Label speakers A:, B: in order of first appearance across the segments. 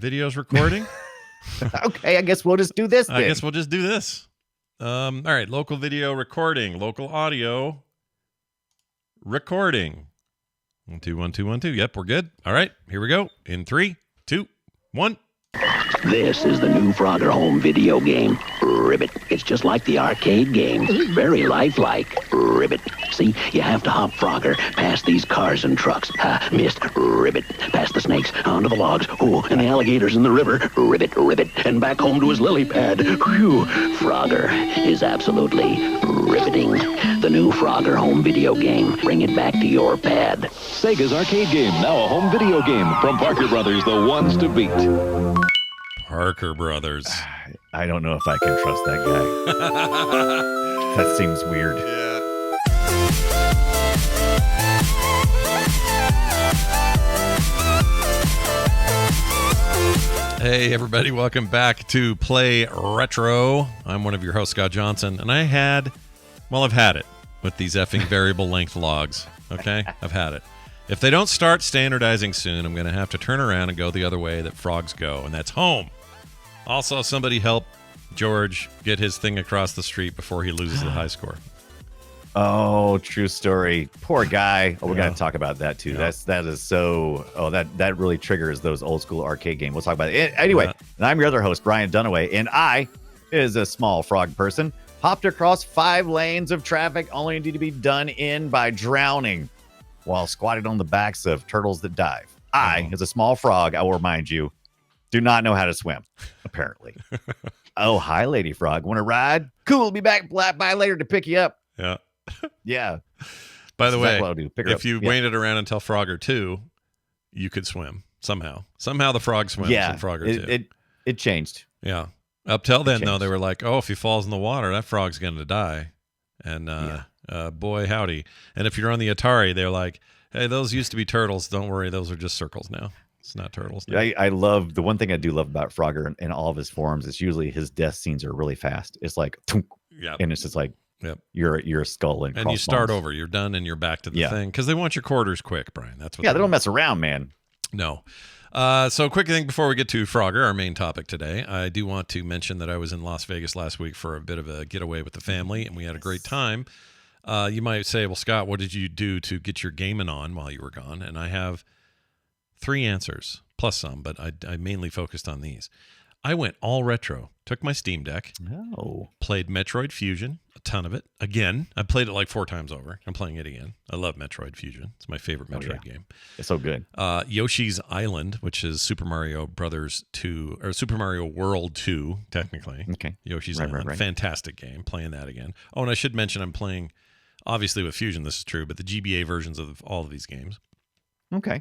A: videos recording.
B: Okay, I guess we'll just do this then.
A: I guess we'll just do this. All right, local video recording, local audio recording. 1 2 1 2 1 2. Yep, we're good. All right, here we go. In 3, 2, 1.
C: This is the new Frogger home video game, Ribbit. It's just like the arcade game, very lifelike. Ribbit. See, you have to hop Frogger past these cars and trucks. Ha, missed. Ribbit. Past the snakes, onto the logs, oh, and the alligators in the river. Ribbit, ribbit, and back home to his lily pad. Whew. Frogger is absolutely riveting. The new Frogger home video game. Bring it back to your pad.
D: Sega's arcade game, now a home video game from Parker Brothers, the ones to beat.
A: Parker Brothers.
B: I don't know if I can trust that guy. That seems weird.
A: Yeah. Hey, everybody. Welcome back to Play Retro. I'm one of your hosts, Scott Johnson, and I've had it with these effing variable length logs. Okay? I've had it. If they don't start standardizing soon, I'm going to have to turn around and go the other way that frogs go, and that's home. Also, somebody help George get his thing across the street before he loses the high score.
B: Oh, true story. Poor guy. Oh, we're going to talk about that too.
A: Yeah.
B: That is so. Oh, that really triggers those old school arcade games. We'll talk about it anyway. And I'm your other host, Brian Dunaway, and I is a small frog person. Hopped across 5 lanes of traffic, only to be done in by drowning while squatted on the backs of turtles that dive. I, as a small frog, I will remind you, do not know how to swim, apparently. Oh, hi, Lady Frog. Want to ride? Cool. Be back by later to pick you up.
A: Yeah.
B: Yeah.
A: By the way,
B: if
A: you waited around until Frogger 2, you could swim somehow. Somehow the frog swims in Frogger 2.
B: It changed.
A: Yeah. Up till then, though, they were like, oh, if he falls in the water, that frog's going to die. And boy, howdy. And if you're on the Atari, they're like, hey, those used to be turtles. Don't worry. Those are just circles now. It's not turtles now.
B: I love the one thing I do love about Frogger in all of his forms is usually his death scenes are really fast. It's like, and it's just like, you're a skull and
A: you start over. You're done and you're back to the thing because they want your quarters quick, Brian. That's what.
B: Yeah, they don't mess around, man.
A: No. So quick thing before we get to Frogger, our main topic today, I do want to mention that I was in Las Vegas last week for a bit of a getaway with the family, and we had a great time. You might say, well, Scott, what did you do to get your gaming on while you were gone? And I have 3 answers, plus some, but I mainly focused on these. I went all retro, took my Steam Deck, played Metroid Fusion, a ton of it. Again, I played it like 4 times over. I'm playing it again. I love Metroid Fusion. It's my favorite Metroid game.
B: It's so good.
A: Yoshi's Island, which is Super Mario Brothers 2, or Super Mario World 2, technically.
B: Okay.
A: Yoshi's Island. Right. Fantastic game. Playing that again. Oh, and I should mention I'm playing, obviously with Fusion, this is true, but the GBA versions of all of these games.
B: Okay.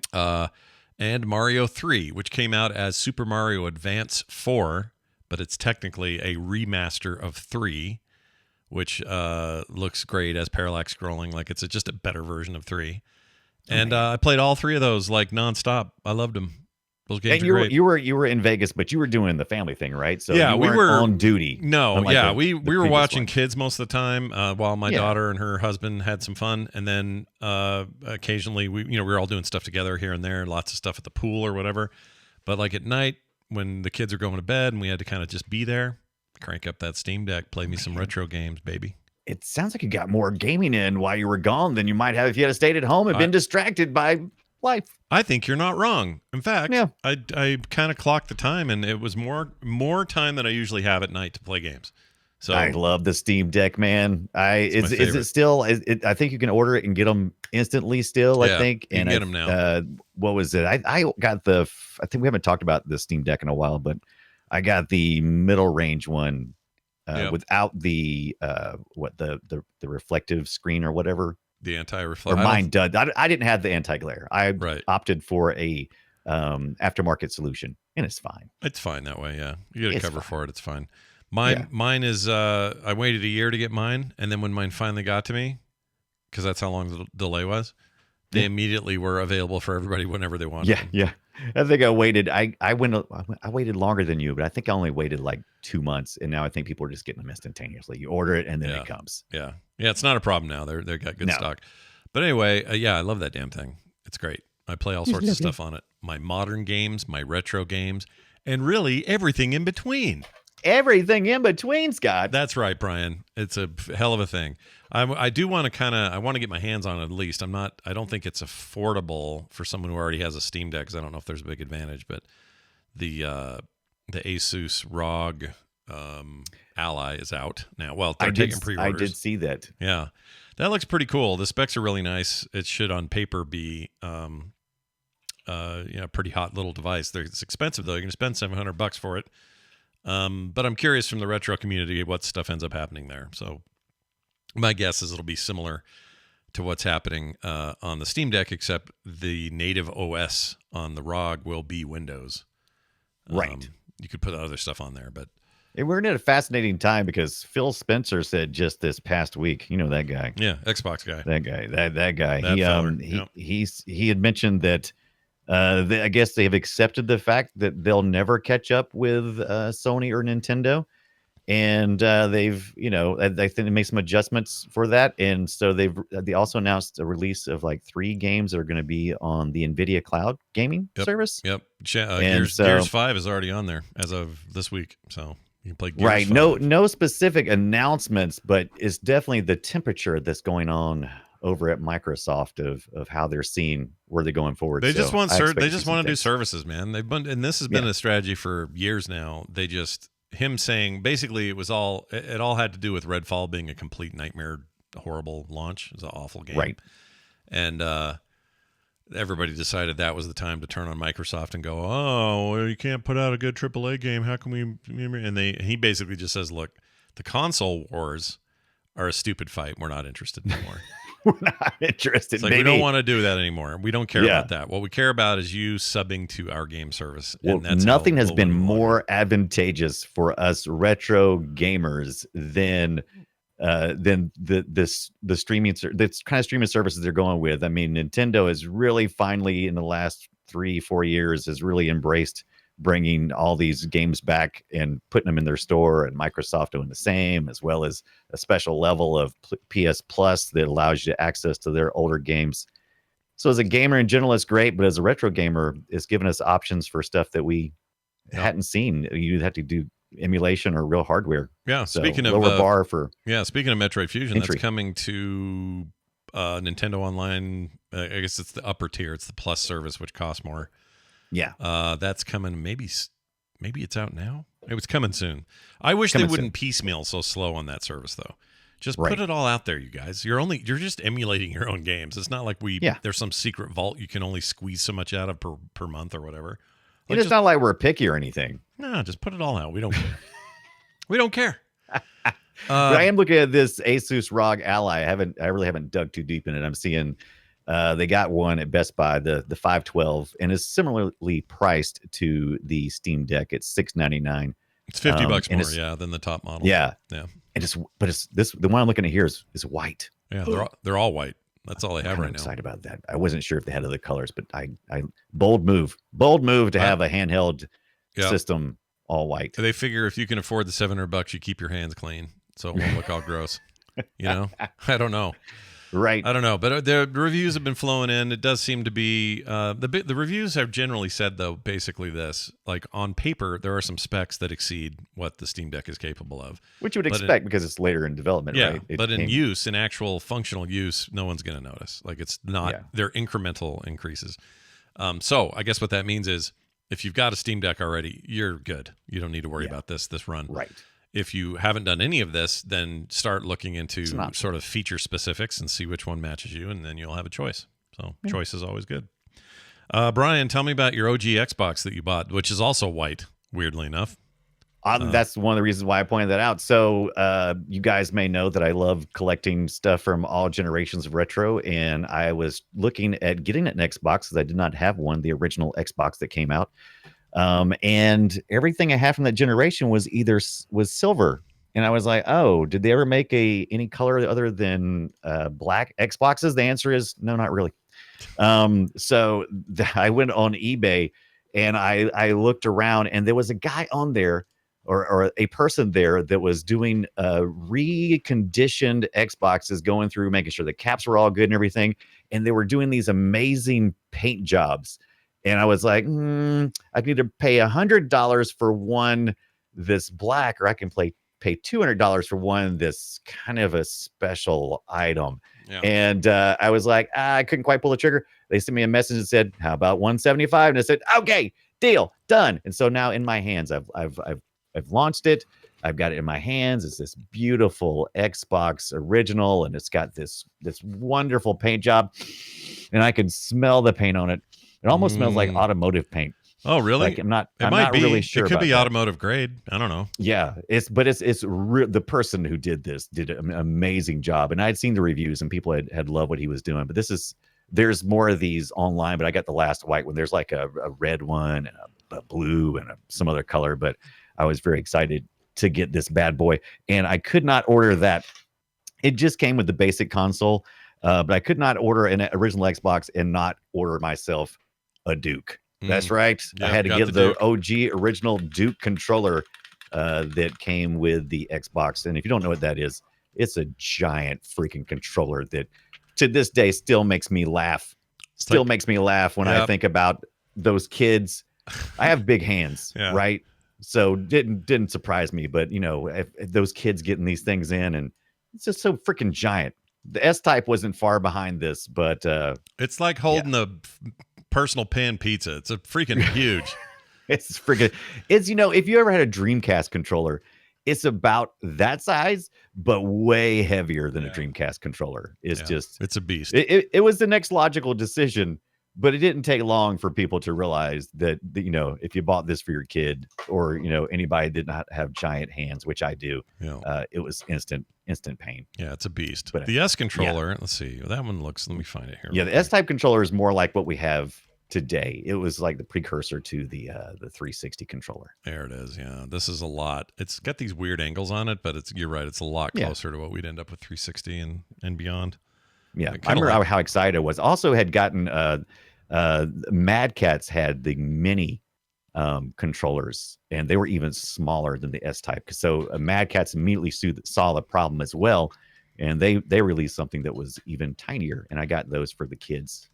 A: And Mario 3, which came out as Super Mario Advance 4, but it's technically a remaster of 3, which looks great as parallax scrolling, like it's just a better version of 3. And I played all 3 of those like nonstop. I loved them. Those games are great.
B: You were in Vegas, but you were doing the family thing, right? So
A: yeah,
B: we were on duty.
A: No, we were watching kids most of the time while my daughter and her husband had some fun, and then occasionally we were all doing stuff together here and there, lots of stuff at the pool or whatever. But like at night when the kids are going to bed and we had to kind of just be there, crank up that Steam Deck, play me some retro games, baby. It
B: sounds like you got more gaming in while you were gone than you might have if you had stayed at home and been distracted by life.
A: I think you're not wrong. In fact, I kind of clocked the time, and it was more time than I usually have at night to play games. So
B: I love the Steam Deck, man. Is it still? I think you can order it and get them instantly. Still, I think.
A: You can get them now.
B: What was it? I got the. I think we haven't talked about the Steam Deck in a while, but I got the middle range one without the the reflective screen or whatever.
A: The anti-reflect.
B: Or mine did. I didn't have the anti-glare. I opted for a aftermarket solution, and it's fine.
A: It's fine that way. Yeah, you get a cover for it. It's fine. Mine is. I waited a year to get mine, and then when mine finally got to me, because that's how long the delay was, they immediately were available for everybody whenever they wanted.
B: Yeah. I think I waited. I waited longer than you, but I think I only waited like 2 months, and now I think people are just getting them instantaneously. You order it, and then it comes.
A: Yeah. It's not a problem now. They've got good stock. But anyway, I love that damn thing. It's great. I play all sorts of stuff on it. My modern games, my retro games, and really everything in between.
B: Everything in between, Scott.
A: That's right, Brian. It's a hell of a thing. I do want to I want to get my hands on it at least. I don't think it's affordable for someone who already has a Steam Deck, because I don't know if there's a big advantage, but the Asus ROG Ally is out now. Well, they're taking pre-orders.
B: I did see that.
A: Yeah. That looks pretty cool. The specs are really nice. It should on paper be pretty hot little device. It's expensive though. You're going to spend $700 for it. But I'm curious from the retro community what stuff ends up happening there. So my guess is it'll be similar to what's happening on the Steam Deck, except the native OS on the ROG will be Windows.
B: Right.
A: You could put other stuff on there, but
B: we're in a fascinating time because Phil Spencer said just this past week, you know that guy.
A: Yeah, Xbox guy.
B: That guy.
A: That
B: he had mentioned that I guess they have accepted the fact that they'll never catch up with Sony or Nintendo, and they've I think they made some adjustments for that, and so they also announced a release of like 3 games that are going to be on the NVIDIA Cloud gaming service.
A: Yep, Gears 5 is already on there as of this week, so you can play Gears 5.
B: No specific announcements, but it's definitely the temperature that's going on over at Microsoft of how they're seeing where they're going forward.
A: They just want to do services, man. And this has been a strategy for years now. Him saying basically it all had to do with Redfall being a complete nightmare, horrible launch. It was an awful game,
B: right? And
A: everybody decided that was the time to turn on Microsoft and go, oh, well, you can't put out a good AAA game. How can we? And he basically just says, look, the console wars are a stupid fight. We're not interested anymore.
B: We're not interested.
A: It's like, we don't want to do that anymore. We don't care about that. What we care about is you subbing to our game service.
B: Well, nothing has been more advantageous for us retro gamers than the streaming, this kind of streaming services they're going with. I mean, Nintendo has really finally in the last 3-4 years has really embraced bringing all these games back and putting them in their store, and Microsoft doing the same, as well as a special level of PS Plus that allows you access to their older games. So as a gamer in general, it's great, but as a retro gamer, it's given us options for stuff that we hadn't seen. You'd have to do emulation or real hardware.
A: Yeah.
B: So
A: speaking of
B: bar for
A: speaking of Metroid Fusion,
B: entry.
A: That's coming to Nintendo Online. I guess it's the upper tier. It's the Plus service, which costs more.
B: Yeah.
A: That's coming. Maybe it's out now. It was coming soon. I wish they wouldn't piecemeal so slow on that service though. Just put it all out there, you guys. You're just emulating your own games. It's not like there's some secret vault you can only squeeze so much out of per month or whatever.
B: Like, it's not like we're picky or anything.
A: No, just put it all out. We don't care. We don't care.
B: I am looking at this Asus ROG Ally. I really haven't dug too deep in it. I'm seeing they got one at Best Buy, the 512, and is similarly priced to the Steam Deck. It's $699.
A: It's $50 more, than the top model.
B: Yeah.
A: And
B: the one I'm looking at here is white.
A: Yeah, they're all white. That's all they have right now.
B: I'm excited about that. I wasn't sure if they had other colors, but I bold move to have a handheld system all white.
A: They figure if you can afford the $700, you keep your hands clean, so it won't look all gross. I don't know.
B: Right.
A: I don't know, but the reviews have been flowing in. It does seem to be the reviews have generally said though basically this, like on paper there are some specs that exceed what the Steam Deck is capable of,
B: which you would expect because it's later in development.
A: Yeah,
B: right?
A: But in actual functional use, no one's going to notice. Like it's not they're incremental increases. So I guess what that means is if you've got a Steam Deck already, you're good. You don't need to worry about this run.
B: Right.
A: If you haven't done any of this, then start looking into sort of feature specifics and see which one matches you, and then you'll have a choice. So choice is always good. Brian, tell me about your OG Xbox that you bought, which is also white, weirdly enough.
B: That's one of the reasons why I pointed that out. So you guys may know that I love collecting stuff from all generations of retro, and I was looking at getting an Xbox because I did not have one, the original Xbox that came out. And everything I had from that generation was silver. And I was like, oh, did they ever make any color other than black Xboxes? The answer is no, not really. So I went on eBay and I looked around, and there was a guy on there or a person there that was doing reconditioned Xboxes, going through, making sure the caps were all good and everything. And they were doing these amazing paint jobs. And I was like, I can either pay $100 for one this black, or I can pay $200 for one this kind of a special item.
A: Yeah.
B: And I was like, I couldn't quite pull the trigger. They sent me a message and said, how about 175? And I said, okay, deal, done. And so now in my hands, I've launched it. I've got it in my hands. It's this beautiful Xbox original, and it's got this wonderful paint job, and I can smell the paint on it. It almost smells like automotive paint.
A: Oh, really?
B: Like I'm not
A: be.
B: really sure.
A: It could
B: about
A: be
B: that.
A: automotive grade. I don't know.
B: Yeah, it's the person who did this did an amazing job, and I'd seen the reviews, and people had loved what he was doing. But there's more of these online, but I got the last white one. There's like a red one and a blue and some other color, but I was very excited to get this bad boy, and I could not order that. It just came with the basic console, but I could not order an original Xbox and not order myself a Duke. That's right.
A: Yeah,
B: I had to
A: got
B: get
A: the
B: the OG original Duke controller that came with the Xbox. And if you don't know what that is, it's a giant freaking controller that to this day still makes me laugh. Makes me laugh when I think about those kids. I have big hands, right? So didn't surprise me. But, if those kids getting these things in, and it's just so freaking giant. The S-Type wasn't far behind this, but
A: it's like holding a personal pan pizza. It's a freaking huge.
B: It's if you ever had a Dreamcast controller, it's about that size, but way heavier than a Dreamcast controller. It's
A: a beast.
B: It was the next logical decision, but it didn't take long for people to realize that if you bought this for your kid, or anybody did not have giant hands, which I do, it was instant pain.
A: Yeah, it's a beast. But
B: The
A: S controller, let's see, that one looks. Let me find it here.
B: Yeah, the S-Type controller is more like what we have today. It was like the precursor to the 360 controller.
A: There it is. Yeah, this is a lot. It's got these weird angles on it, but you're right. It's a lot closer to what we'd end up with 360 and beyond.
B: Yeah, I remember how excited I was. Also had gotten Mad Catz had the mini controllers, and they were even smaller than the S-Type. So Mad Catz immediately saw the problem as well, and they released something that was even tinier, and I got those for the kids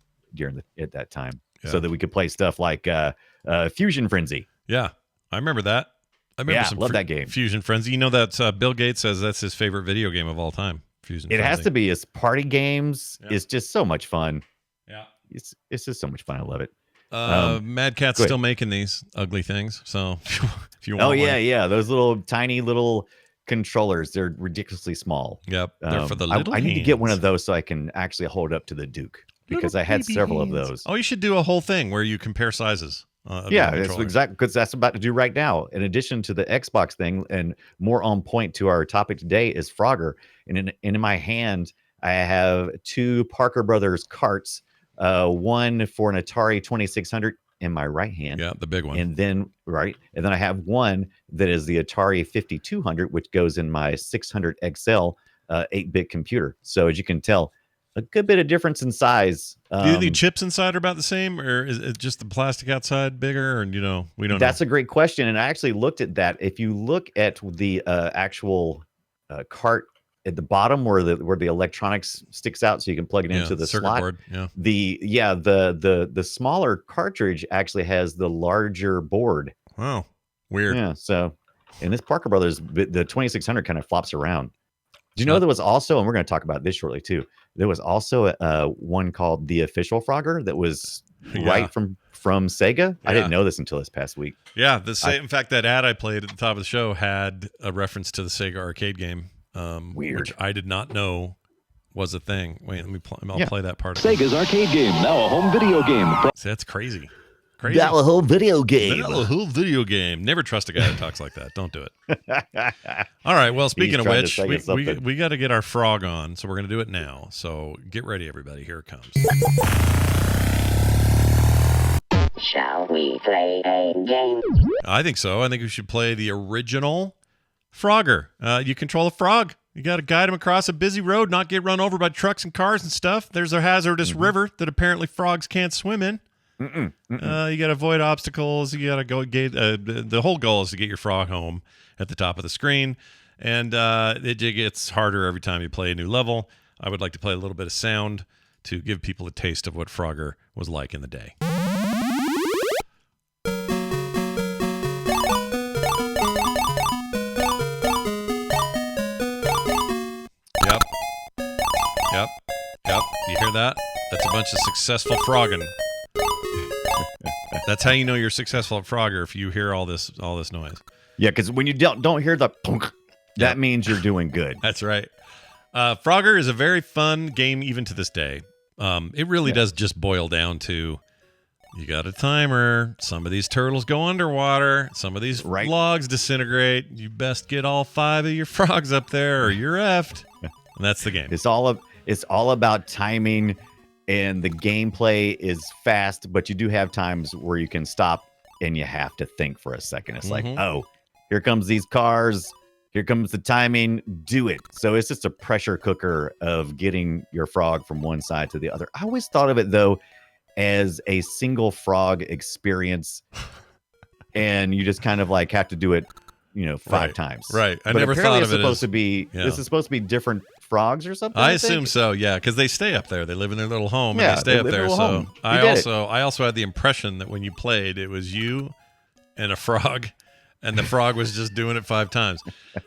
B: at that time, so that we could play stuff like Fusion Frenzy.
A: Yeah, I remember that. I remember
B: love that game.
A: Fusion Frenzy. That Bill Gates says that's his favorite video game of all time. Fusion Frenzy.
B: It has to be. It's party games. Yeah. It's just so much fun.
A: Yeah,
B: it's just so much fun. I love it.
A: Mad Catz still making these ugly things. So if you want,
B: those little tiny little controllers, they're ridiculously small.
A: Yep, they're for the little.
B: I need to get one of those so I can actually hold up to the Duke, because I had several of those.
A: Oh, you should do a whole thing where you compare sizes.
B: It's exactly, because that's about to do right now. In addition to the Xbox thing, and more on point to our topic today, is Frogger. And in my hand, I have two Parker Brothers carts. One for an Atari 2600 in my right hand.
A: Yeah, the big one.
B: And then I have one that is the Atari 5200, which goes in my 600 XL 8-bit computer. So as you can tell, a good bit of difference in size.
A: Do the chips inside are about the same, or is it just the plastic outside bigger? And we don't know.
B: That's a great question, and I actually looked at that. If you look at the actual cart at the bottom where the electronics sticks out, so you can plug it into the slot.
A: Board. Yeah.
B: The smaller cartridge actually has the larger board.
A: Wow, weird.
B: Yeah. So, in this Parker Brothers, the 2600 kind of flops around. Do you know there was also, and we're going to talk about this shortly too, there was also one called the Official Frogger that was right from Sega. I didn't know this until this past week.
A: Yeah, in fact, that ad I played at the top of the show had a reference to the Sega arcade game.
B: Weird.
A: Which I did not know was a thing. Wait, let me I'll play that part.
D: Sega's arcade game, now a home video game.
A: See, that's crazy.
B: That a whole video game.
A: That a whole video game. Never trust a guy that talks like that. Don't do it. All right. Well, speaking of which, we got to get our frog on, so we're going to do it now. So get ready, everybody. Here it comes.
E: Shall we play a game?
A: I think so. I think we should play the original Frogger. You control a frog. You got to guide him across a busy road, not get run over by trucks and cars and stuff. There's a hazardous river that apparently frogs can't swim in. You got to avoid obstacles. You got to go get. The whole goal is to get your frog home at the top of the screen, and it gets harder every time you play a new level. I would like to play a little bit of sound to give people a taste of what Frogger was like in the day. Yep. Yep. Yep. You hear that? That's a bunch of successful frogging. That's how you know you're successful at Frogger, if you hear all this noise.
B: Yeah, because when you don't hear the punk, that means you're doing good.
A: That's right. Frogger is a very fun game even to this day. It really does just boil down to you got a timer. Some of these turtles go underwater. Some of these logs disintegrate. You best get all 5 of your frogs up there or you're effed. And that's the game.
B: It's all about timing, and the gameplay is fast, but you do have times where you can stop and you have to think for a second. It's like, oh, here comes these cars. Here comes the timing. Do it. So it's just a pressure cooker of getting your frog from one side to the other. I always thought of it, though, as a single frog experience. And you just kind of like have to do it, 5 times.
A: Right. I never thought of it as...
B: This is supposed to be different frogs or something?
A: I assume so, yeah, because they stay up there. They live in their little home and they stay up there. So I also had the impression that when you played, it was you and a frog. And the frog was just doing it 5 times.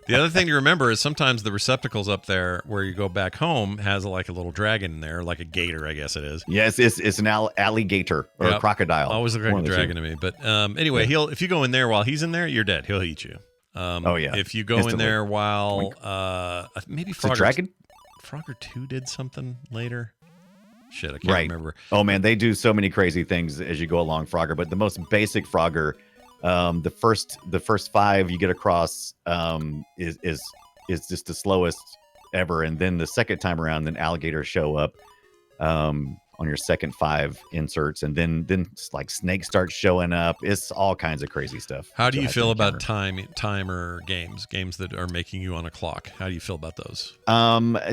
A: The other thing to remember is sometimes the receptacles up there where you go back home has like a little dragon in there, like a gator, I guess it is.
B: Yes, it's an alligator or a crocodile.
A: Always look like a dragon to me. But anyway, if you go in there while he's in there, you're dead. He'll eat you. If you go in there while maybe Frogger,
B: dragon?
A: Frogger 2 did something later. Shit, I can't remember.
B: Oh man, they do so many crazy things as you go along Frogger, but the most basic Frogger, the first 5 you get across is just the slowest ever, and then the second time around, then alligators show up on your second 5 inserts, and then like snakes start showing up. It's all kinds of crazy stuff.
A: How do you feel about timer games that are making you on a clock? How do you feel about those?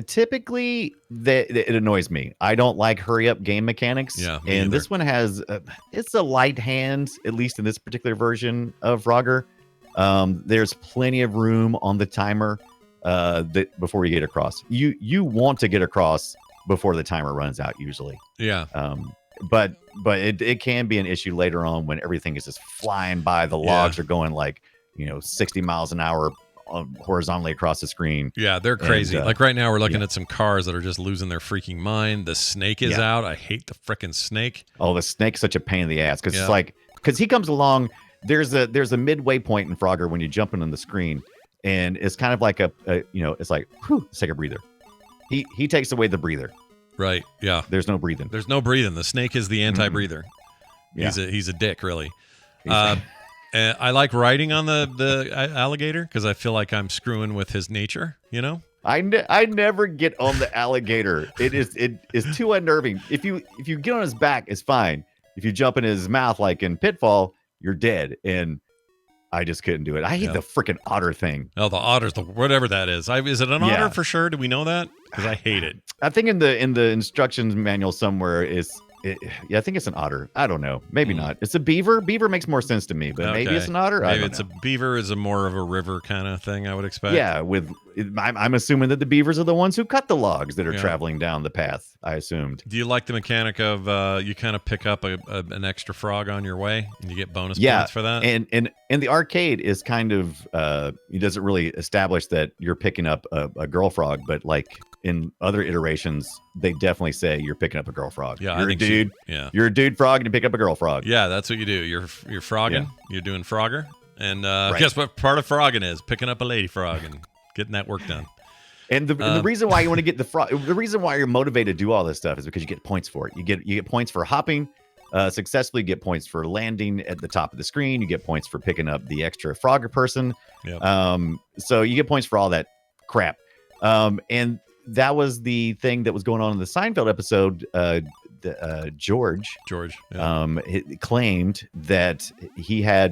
B: Typically it annoys me. I don't like hurry up game mechanics.
A: Yeah,
B: and this one has it's a light hand, at least in this particular version of Frogger. There's plenty of room on the timer before you get across. You want to get across before the timer runs out usually.
A: Yeah.
B: But it can be an issue later on when everything is just flying by. The logs are going like 60 miles an hour horizontally across the screen.
A: Yeah, they're crazy. Like right now we're looking at some cars that are just losing their freaking mind. The snake is out. I hate the frickin' snake.
B: Oh, the snake's such a pain in the ass because it's like, because he comes along. There's a midway point in Frogger when you're jumping on the screen, and it's kind of like it's like, whew, let's take a breather. He takes away the breather.
A: Right. Yeah.
B: There's no breathing.
A: The snake is the anti-breather. Yeah. He's a dick, really. I like riding on the alligator because I feel like I'm screwing with his nature.
B: I never get on the alligator. It is too unnerving. If you get on his back, it's fine. If you jump in his mouth like in Pitfall, you're dead. And I just couldn't do it. I hate the freaking otter thing.
A: Oh, the otters, whatever that is. Is it an otter for sure? Do we know that? Because I hate it.
B: I think in the instructions manual somewhere I think it's an otter. I don't know. Maybe not. It's a beaver. Beaver makes more sense to me, but maybe it's an otter.
A: Maybe a beaver is more of a river kind of thing, I would expect.
B: Yeah, I'm assuming that the beavers are the ones who cut the logs that are traveling down the path, I assumed.
A: Do you like the mechanic of you kind of pick up an extra frog on your way and you get bonus points for that?
B: And the arcade is kind of it doesn't really establish that you're picking up a girl frog, but like in other iterations, they definitely say you're picking up a girl frog.
A: Yeah,
B: you're a dude. You're a dude frog and you pick up a girl frog.
A: Yeah, that's what you do. You're frogging. Yeah. You're doing Frogger. And guess what part of frogging is? Picking up a lady frog and getting that work done.
B: And the reason why you want to get the reason why you're motivated to do all this stuff is because you get points for it. You get points for hopping successfully. You get points for landing at the top of the screen. You get points for picking up the extra Frogger person. Yep. So you get points for all that crap. And that was the thing that was going on in the Seinfeld episode. George claimed that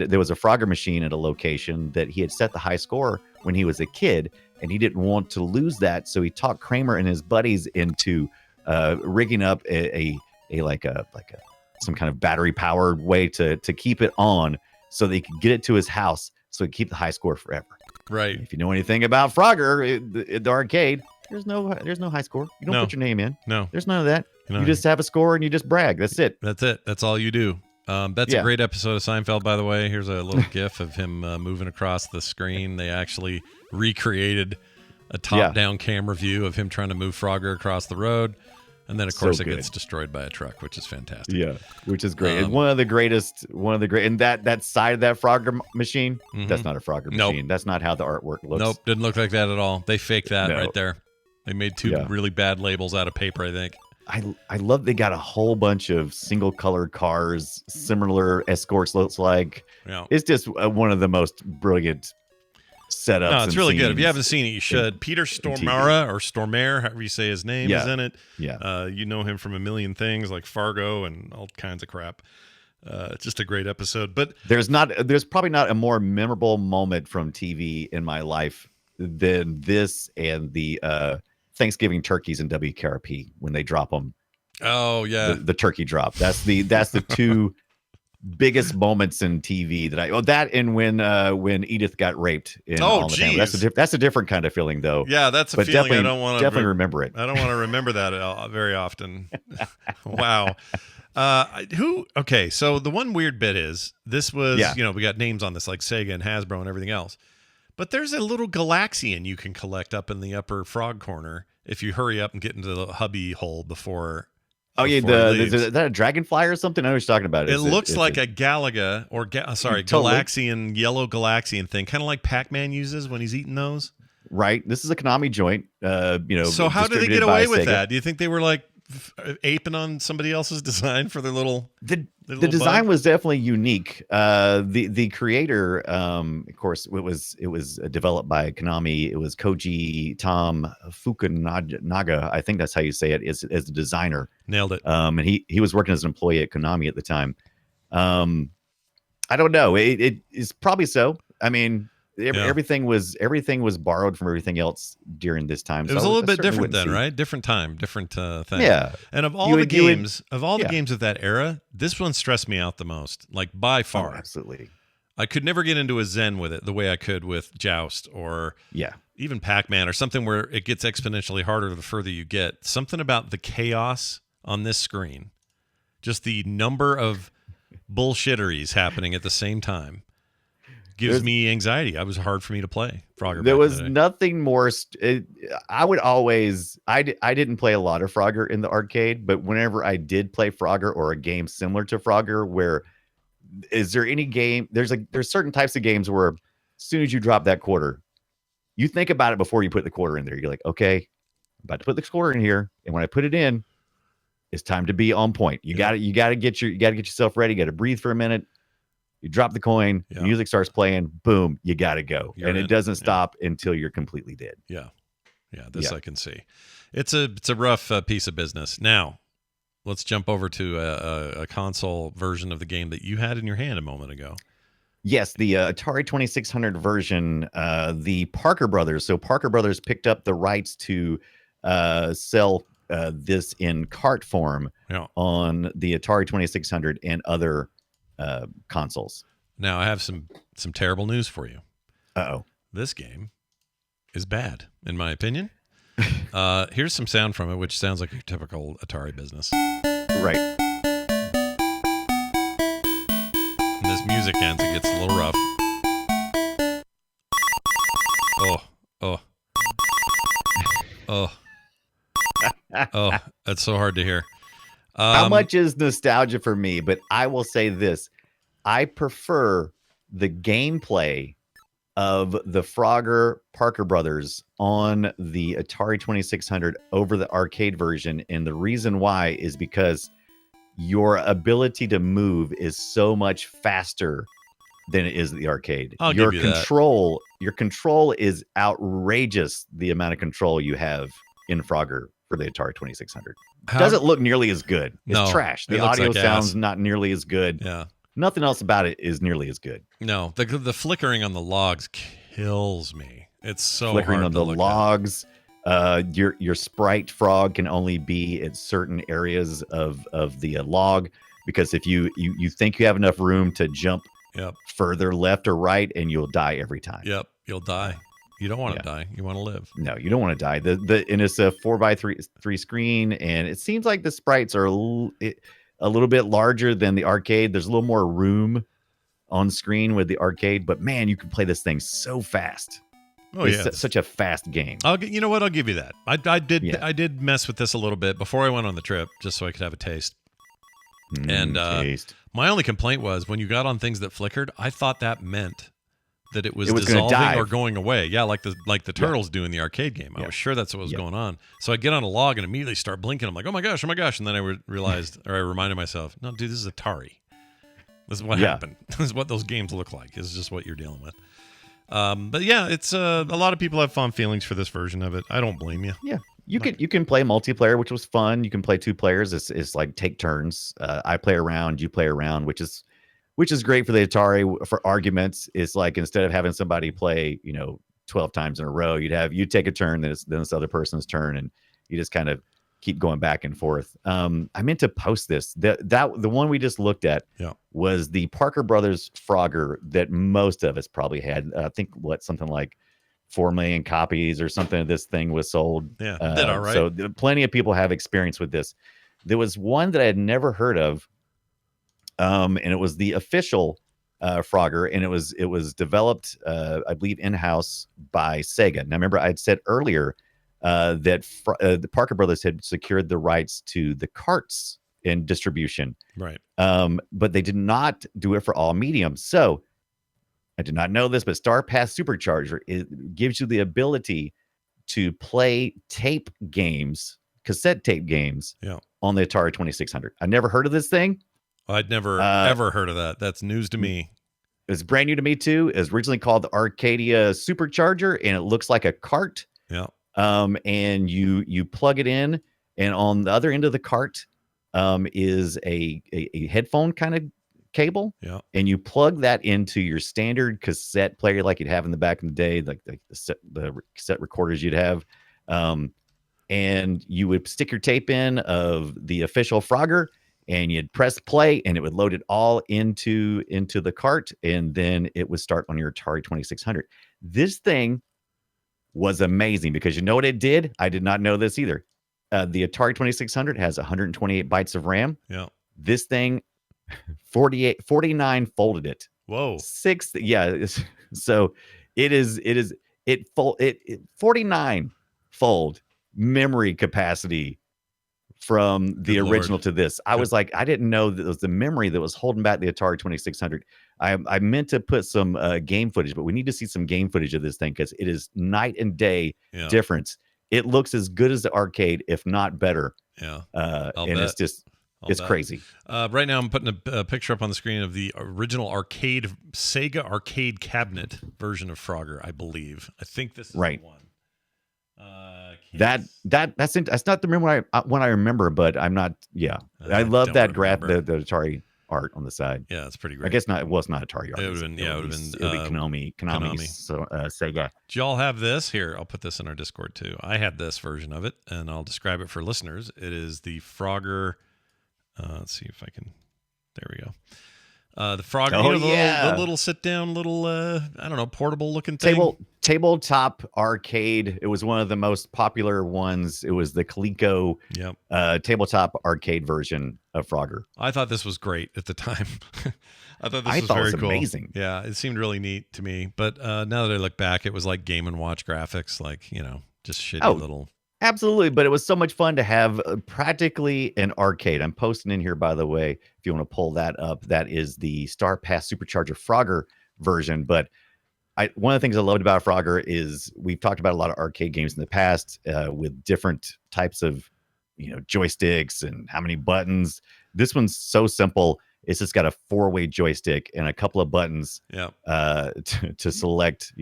B: there was a Frogger machine at a location that he had set the high score when he was a kid, and he didn't want to lose that, so he talked Kramer and his buddies into rigging up a some kind of battery powered way to keep it on so they could get it to his house so he could keep the high score forever.
A: Right.
B: If you know anything about Frogger, the arcade, there's no high score. You don't put your name in.
A: No.
B: There's none of that. You just have a score and you just brag. That's it.
A: That's it. That's all you do. That's a great episode of Seinfeld, by the way. Here's a little GIF of him moving across the screen. They actually recreated a top-down camera view of him trying to move Frogger across the road. And then, of course, it gets destroyed by a truck, which is fantastic.
B: Yeah, which is great. And one of the great, and that side of that Frogger machine, that's not a Frogger machine. That's not how the artwork looks.
A: Nope, didn't look like that at all. They faked that right there. They made two really bad labels out of paper, I think.
B: I love they got a whole bunch of single colored cars, similar escorts looks like. Yeah. It's just one of the most brilliant setups.
A: No, it's really good. If you haven't seen it, you should. Peter Stormare or Stormare, however you say his name, is in it. Yeah. You know him from a million things like Fargo and all kinds of crap. It's just a great episode. But
B: there's probably not a more memorable moment from TV in my life than this and the Thanksgiving turkeys in WKRP when they drop them.
A: Oh yeah,
B: the turkey drop. That's the two biggest moments in TV that and when Edith got raped. That's a different kind of feeling though.
A: Yeah, that's a feeling I don't want to
B: definitely remember it.
A: I don't want to remember that very often. Wow. Okay, so the one weird bit is this was we got names on this like Sega and Hasbro and everything else. But there's a little Galaxian you can collect up in the upper frog corner if you hurry up and get into the hubby hole before.
B: Oh yeah, is that a dragonfly or something? I know what you're talking about.
A: It looks like a Galaga or Galaxian, yellow Galaxian thing, kind of like Pac-Man uses when he's eating those.
B: Right. This is a Konami joint.
A: So how did they get away with that? Do you think they were like aping on somebody else's design for their little?
B: The design was definitely unique. The creator, of course, it was developed by Konami. It was Koji Tom Fukunaga. I think that's how you say it. As the designer,
A: nailed it.
B: And he was working as an employee at Konami at the time. I don't know. It is probably so. I mean, everything was borrowed from everything else during this time.
A: It was a little bit different then, right? Different time, different thing.
B: Yeah.
A: And of all the games of that era, this one stressed me out the most, like by far.
B: Oh, absolutely.
A: I could never get into a Zen with it the way I could with Joust or even Pac-Man or something where it gets exponentially harder the further you get. Something about the chaos on this screen, just the number of bullshitteries happening at the same time. Gives me anxiety. It was hard for me to play Frogger.
B: There was nothing more. I didn't play a lot of Frogger in the arcade, but whenever I did play Frogger or a game similar to Frogger, is there any game? There's certain types of games where as soon as you drop that quarter, you think about it before you put the quarter in there. You're like, okay, I'm about to put the quarter in here, and when I put it in, it's time to be on point. You got to get yourself ready. You got to breathe for a minute. You drop the coin, music starts playing, boom, you got to go. It doesn't stop until you're completely dead.
A: Yeah. This I can see. It's a rough piece of business. Now, let's jump over to a console version of the game that you had in your hand a moment ago.
B: Yes, the Atari 2600 version, the Parker Brothers. So Parker Brothers picked up the rights to sell this in cart form on the Atari 2600 and other consoles.
A: Now I have some terrible news for you.
B: Uh-oh.
A: This game is bad, in my opinion. Here's some sound from it, which sounds like your typical Atari business.
B: Right.
A: And this music ends, it gets a little rough. Oh, that's so hard to hear.
B: How much is nostalgia for me? But I will say this. I prefer the gameplay of the Frogger Parker Brothers on the Atari 2600 over the arcade version. And the reason why is because your ability to move is so much faster than it is at the arcade. Your control is outrageous, the amount of control you have in Frogger for the Atari 2600. Doesn't look nearly as good. It's trash. The audio sounds not nearly as good.
A: Yeah.
B: Nothing else about it is nearly as good.
A: No, the flickering on the logs kills me. It's so
B: flickering
A: hard
B: on
A: to
B: the
A: look
B: logs. Your sprite frog can only be at certain areas of the log, because if you think you have enough room to jump further left or right, and you'll die every time.
A: Yep, you'll die. You don't want to
B: Yeah.
A: die. You want to live.
B: No, you don't want to die. And it's a 4x3 screen, and it seems like the sprites are a little bit larger than the arcade. There's a little more room on screen with the arcade, but man, you can play this thing so fast.
A: Oh
B: It's
A: yeah,
B: such a fast game.
A: You know what? I'll give you that. I did
B: Yeah.
A: I did mess with this a little bit before I went on the trip, just so I could have a taste. And
B: Taste.
A: my only complaint was when you got on things that flickered, I thought that meant that it was
B: It was gonna
A: dissolving
B: dive.
A: or going away. Yeah, like the turtles do in the arcade game. I
B: Yeah.
A: was sure that's what was
B: Yeah.
A: going on. So I get on a log and immediately start blinking. I'm like, oh my gosh, and then I realized, or I reminded myself, no, dude, this is Atari. This is what happened. This is what those games look like. This is just what you're dealing with. But yeah, it's a lot of people have fond feelings for this version of it. I don't blame you.
B: Yeah. You can play multiplayer, which was fun. You can play 2 players. It's like take turns. I play around, you play around, which is great for the Atari for arguments. It's like instead of having somebody play, 12 times in a row, you take a turn, then this other person's turn, and you just kind of keep going back and forth. I meant to post this. The one we just looked at was the Parker Brothers Frogger that most of us probably had. I think something like 4 million copies or something of this thing was sold.
A: Yeah, did all right.
B: So plenty of people have experience with this. There was one that I had never heard of, and it was the official Frogger, and it was developed, I believe, in-house by Sega. Now, remember, I'd said earlier that the Parker Brothers had secured the rights to the carts in distribution,
A: right?
B: But they did not do it for all mediums. So I did not know this, but Star Pass Supercharger, it gives you the ability to play tape games, cassette tape games, on the Atari 2600. I never heard of this thing.
A: I'd never ever heard of that. That's news to me.
B: It's brand new to me too. It's originally called the Arcadia Supercharger, and it looks like a cart.
A: Yeah.
B: And you plug it in, and on the other end of the cart is a headphone kind of cable.
A: Yeah.
B: And you plug that into your standard cassette player like you'd have in the back in the day, like the cassette recorders you'd have. And you would stick your tape in of the official Frogger, and you'd press play, and it would load it all into the cart, and then it would start on your Atari 2600. This thing was amazing because you know what it did? I did not know this either. The Atari 2600 has 128 bytes of RAM.
A: Yeah.
B: This thing, 49 folded it.
A: Whoa.
B: 6. Yeah. So it 49 fold memory capacity from the
A: Good
B: original
A: Lord.
B: to this. I was like, I didn't know that it was the memory that was holding back the Atari 2600. I meant to put some game footage, but we need to see some game footage of this thing because it is night and day difference. It looks as good as the arcade, if not better.
A: Yeah.
B: And bet. It's just, it's crazy.
A: Right now I'm putting a picture up on the screen of the original Sega arcade cabinet version of Frogger, I believe. I think this is the one.
B: That's not the one I remember, but I'm not. Yeah, I love that the Atari art on the side.
A: Yeah, it's pretty great.
B: I guess not. It was not Atari art.
A: It would have been. Yeah, it would have been.
B: Konami. So Sega.
A: Do y'all have this here? I'll put this in our Discord too. I had this version of it, and I'll describe it for listeners. It is the Frogger. Let's see if I can. There we go. The Frogger, the little sit-down, I don't know, portable-looking thing.
B: Tabletop arcade. It was one of the most popular ones. It was the Coleco tabletop arcade version of Frogger.
A: I thought this was great at the time. I thought this was very cool.
B: Amazing.
A: Yeah, it seemed really neat to me. But now that I look back, it was like Game & Watch graphics, like, just shitty little...
B: Absolutely, but it was so much fun to have practically an arcade. I'm posting in here, by the way, if you want to pull that up. That is the Star Pass Supercharger Frogger version. But one of the things I loved about Frogger is we've talked about a lot of arcade games in the past with different types of, joysticks and how many buttons. This one's so simple. It's just got a 4-way joystick and a couple of buttons to select,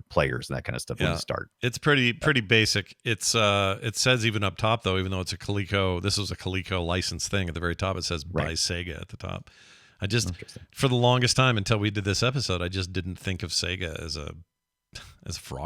B: players and that kind of stuff when you start.
A: It's pretty basic. It says even up top, though, even though it's a Coleco, this was a Coleco licensed thing at the very top. It says by Sega at the top. I just, for the longest time until we did this episode, I just didn't think of Sega as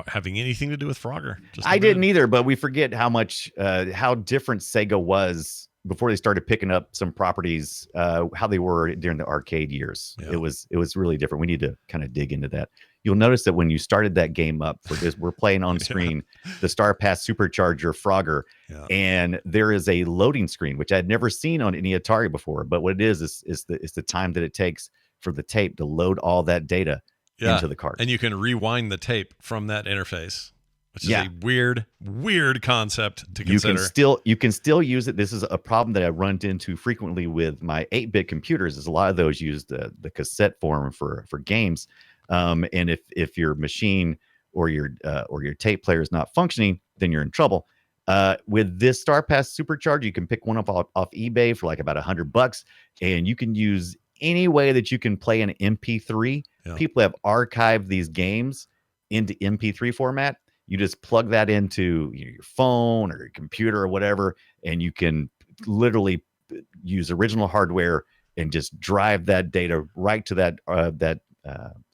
A: having anything to do with Frogger.
B: I didn't either, but we forget how different Sega was before they started picking up some properties, how they were during the arcade years. It was really different. We need to kind of dig into that. you'll notice that when you started that game up for this, we're playing on screen the Star Pass Supercharger Frogger, and there is a loading screen which I'd never seen on any Atari before. But what it is the time that it takes for the tape to load all that data into the card,
A: and you can rewind the tape from that interface, which is a weird concept to consider.
B: You can still use it. This is a problem that I run into frequently with my 8-bit computers. Is a lot of those use the cassette form for games, and if your machine or your tape player is not functioning, then you're in trouble. With this Star Pass Supercharger, you can pick one up off eBay for like about $100, and you can use any way that you can play an MP3. People have archived these games into MP3 format. You just plug that into your phone or your computer or whatever, and you can literally use original hardware and just drive that data right to that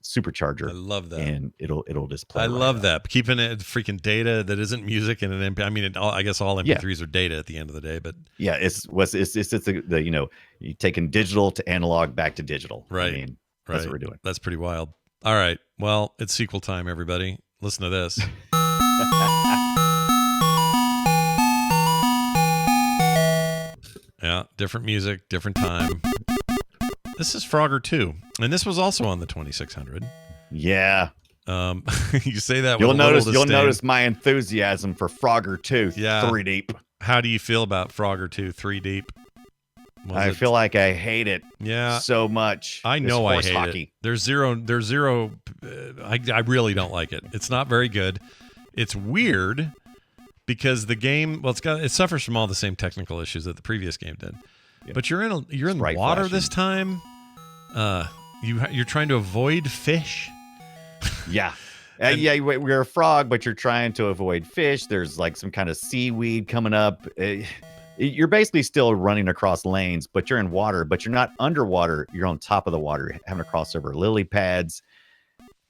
B: supercharger.
A: I love that,
B: and it'll just play.
A: I love that, keeping it freaking data that isn't music in an MP. I mean, I guess all MP3s are data at the end of the day, but
B: it's the you taking digital to analog back to digital.
A: Right.
B: I mean, that's what we're doing.
A: That's pretty wild. All right, well, it's sequel time, everybody. Listen to this. Yeah, different music, different time. This is Frogger 2, and this was also on the 2600.
B: Yeah.
A: You say that
B: you'll
A: with a little
B: you'll
A: disdain.
B: notice my enthusiasm for Frogger 2
A: Yeah.
B: 3 deep.
A: How do you feel about Frogger 2 3 deep?
B: I feel like I hate it so much.
A: I know I hate
B: hockey.
A: it. There's zero. I really don't like it. It's not very good. It's weird because the game, it suffers from all the same technical issues that the previous game did. Yeah. But you're in the water this time. You're trying to avoid fish.
B: Yeah. We're a frog, but you're trying to avoid fish. There's like some kind of seaweed coming up. You're basically still running across lanes, but you're in water, but you're not underwater. You're on top of the water. You're having to cross over lily pads.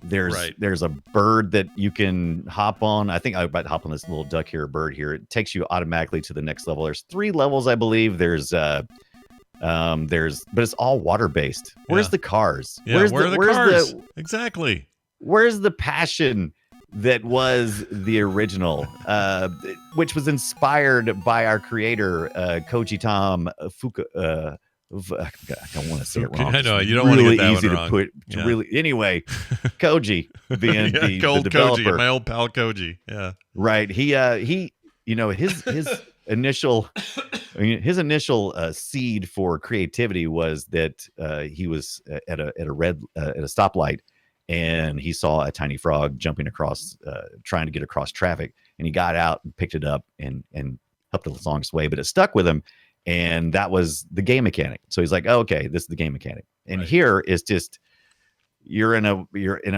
B: There's a bird that you can hop on. I think I might hop on this little duck here, bird here. It takes you automatically to the next level. There's 3 levels, I believe. But it's all water based. Where's the cars?
A: Yeah, where are the cars? Exactly.
B: Where's the passion that was the original, which was inspired by our creator, Koji Tom Fuka. I don't want to say it wrong.
A: I know you don't want to get that
B: easy
A: one
B: to
A: wrong.
B: put. Anyway, Koji being the developer,
A: Koji, my old pal Koji. Yeah,
B: right. He his initial seed for creativity was that he was at a stoplight. And he saw a tiny frog jumping across, trying to get across traffic. And he got out and picked it up and helped it along his way. But it stuck with him. And that was the game mechanic. So he's like, oh, okay, this is the game mechanic. And here is just, you're in an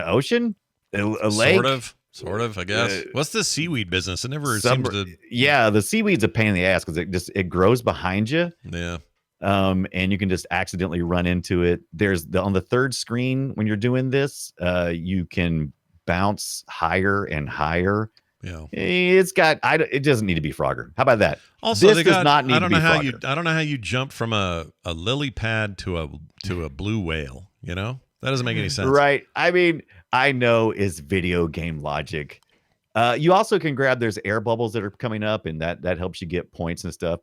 B: ocean, a lake.
A: Sort of, I guess. What's the seaweed business? It never seems to.
B: Yeah, the seaweed's a pain in the ass because it grows behind you.
A: Yeah.
B: And you can just accidentally run into it. There's on the third screen when you're doing this, you can bounce higher and higher.
A: Yeah,
B: it doesn't need to be Frogger. How about that?
A: Also,
B: this does not need to be Frogger.
A: I don't know how you jump from a lily pad to a blue whale. You know, that doesn't make any sense.
B: Right. I mean, I know it's video game logic. You also can grab, there's air bubbles that are coming up, and that helps you get points and stuff.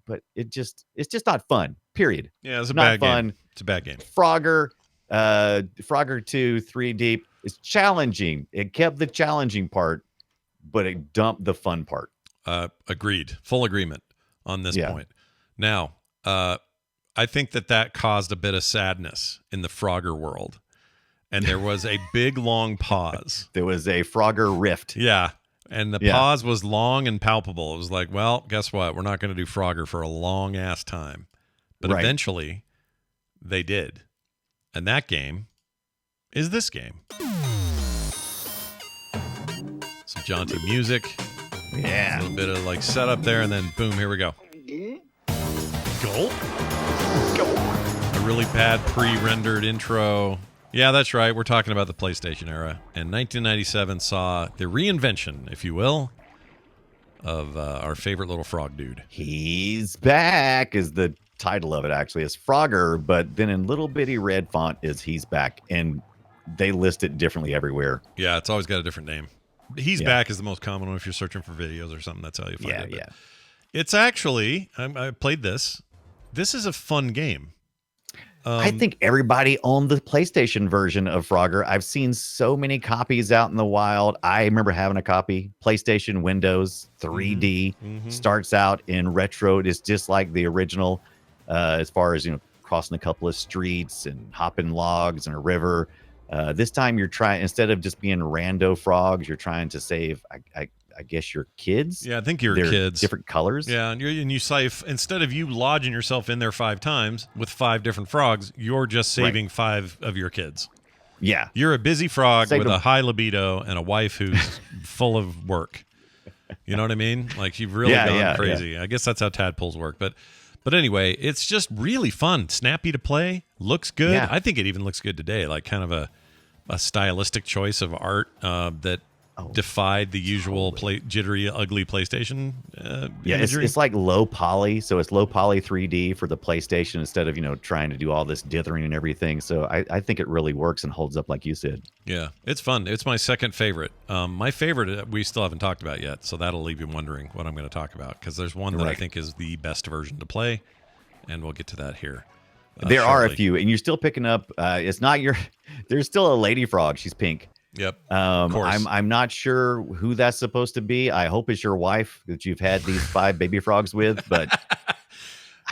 B: But it's just not fun. Period.
A: Yeah, it's
B: not fun.
A: Game. It's a bad game.
B: Frogger 2 3 deep is challenging. It kept the challenging part, but it dumped the fun part.
A: Agreed. Full agreement on this point. Now, I think that caused a bit of sadness in the Frogger world, and there was a big long pause.
B: There was a Frogger rift.
A: Yeah. And the pause was long and palpable. It was like, well, guess what? We're not going to do Frogger for a long ass time. But eventually they did. And that game is this game. Some jaunty music.
B: Yeah.
A: A little bit of like setup there, and then boom, here we go. Go. A really bad pre-rendered intro. Yeah, that's right. We're talking about the PlayStation era. And 1997 saw the reinvention, if you will, of our favorite little frog dude.
B: He's back is the title of it, actually. It's Frogger, but then in little bitty red font is He's Back. And they list it differently everywhere.
A: Yeah, it's always got a different name. He's Back is the most common one if you're searching for videos or something. That's how you find it.
B: Yeah.
A: It's actually, I played this. This is a fun game.
B: I think everybody owned the PlayStation version of Frogger. I've seen so many copies out in the wild. I remember having a copy. PlayStation, Windows, 3D, starts out in retro. It's just like the original, as far as, crossing a couple of streets and hopping logs in a river. This time you're trying, instead of just being rando frogs, you're trying to save, I guess, your kids.
A: Yeah, I think your
B: They're
A: kids.
B: different colors.
A: Yeah, and you save, instead of you lodging yourself in there 5 times with 5 different frogs, you're just saving 5 of your kids.
B: Yeah.
A: You're a busy frog
B: Save
A: with
B: them.
A: a high libido and a wife who's full of work. You know what I mean? Like, you've really gone crazy. I guess that's how tadpoles work. But anyway, it's just really fun. Snappy to play. Looks good.
B: Yeah.
A: I think it even looks good today. Like, kind of a stylistic choice of art that defied the usual jittery, ugly PlayStation imagery.
B: It's like low poly. So it's low poly 3D for the PlayStation instead of, trying to do all this dithering and everything. So I think it really works and holds up like you said.
A: Yeah, it's fun. It's my second favorite. My favorite we still haven't talked about yet, so that'll leave you wondering what I'm going to talk about, because there's one that I think is the best version to play, and we'll get to that here.
B: There are a
A: shortly.
B: few, and you're still picking up. It's not your. There's still a lady frog. She's pink.
A: Yep. Of course.
B: I'm not sure who that's supposed to be. I hope it's your wife that you've had these 5 baby frogs with, but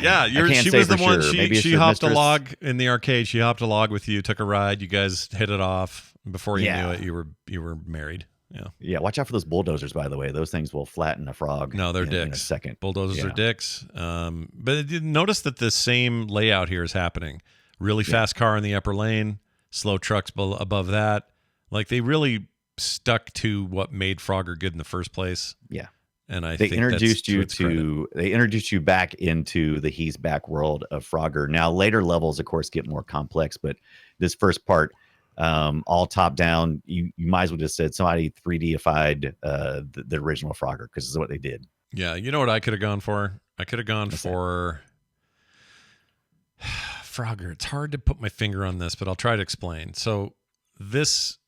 A: yeah,
B: can't
A: she
B: say
A: was the
B: for
A: one.
B: sure. Maybe it's
A: She
B: your
A: hopped a
B: mistress.
A: log in the arcade. She hopped a log with you, took a ride. You guys hit it off. Before you knew it, you were married. Yeah.
B: Yeah. Watch out for those bulldozers, by the way. Those things will flatten a frog.
A: No, they're dicks.
B: in a second.
A: Bulldozers are dicks. But notice that the same layout here is happening. Really fast car in the upper lane, slow trucks above that. Like, they really stuck to what made Frogger good in the first place.
B: Yeah.
A: And I
B: They
A: think
B: introduced
A: that's
B: they introduced you back into the He's Back world of Frogger. Now later levels, of course, get more complex, but this first part, all top down, you might as well just said somebody 3D-ified the original Frogger, because this is what they did.
A: Yeah, you know what I could have gone for? I could have gone for Frogger. It's hard to put my finger on this, but I'll try to explain. So this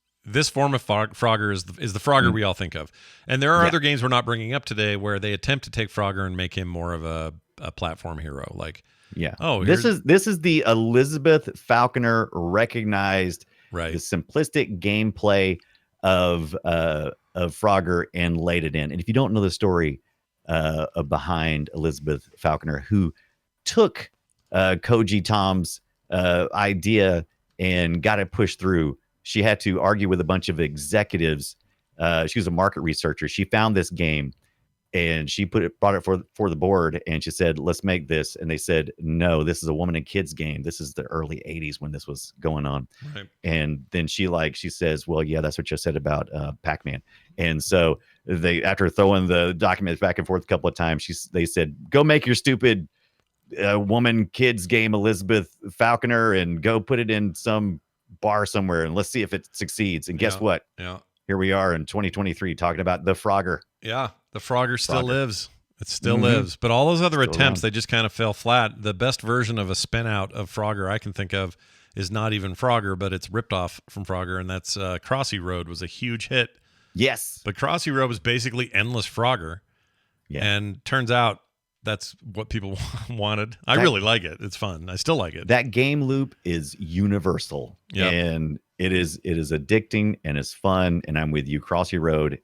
A: form of Frogger is the Frogger we all think of. And there are other games we're not bringing up today where they attempt to take Frogger and make him more of a platform hero. Like, this is the Elizabeth Falconer recognized the simplistic gameplay of Frogger and laid it in. And if you don't know the story behind Elizabeth Falconer, who took Koji Tom's idea and got it pushed through. She had to argue with a bunch of executives. She was a market researcher. She found this game and she brought it for the board, and she said, let's make this. And they said, no, this is a woman and kids game. This is the early 80s when this was going on. Right.
B: And then she says, well, yeah, that's what you said about Pac-Man. And so after throwing the documents back and forth a couple of times, they said, go make your stupid woman kids game, Elizabeth Falconer, and go put it in some bar somewhere and let's see if it succeeds. And guess what?
A: Yeah.
B: Here we are in 2023 talking about the Frogger.
A: Yeah. The Frogger still lives. It still lives. But all those other attempts, they just kind of fell flat. The best version of a spin out of Frogger I can think of is not even Frogger, but it's ripped off from Frogger, and that's Crossy Road was a huge hit.
B: Yes.
A: But Crossy Road was basically endless Frogger.
B: Yeah.
A: And turns out that's what people wanted. I really like it. It's fun. I still like it.
B: That game loop is universal.
A: Yep.
B: And it is addicting and it's fun. And I'm with you. Crossy Road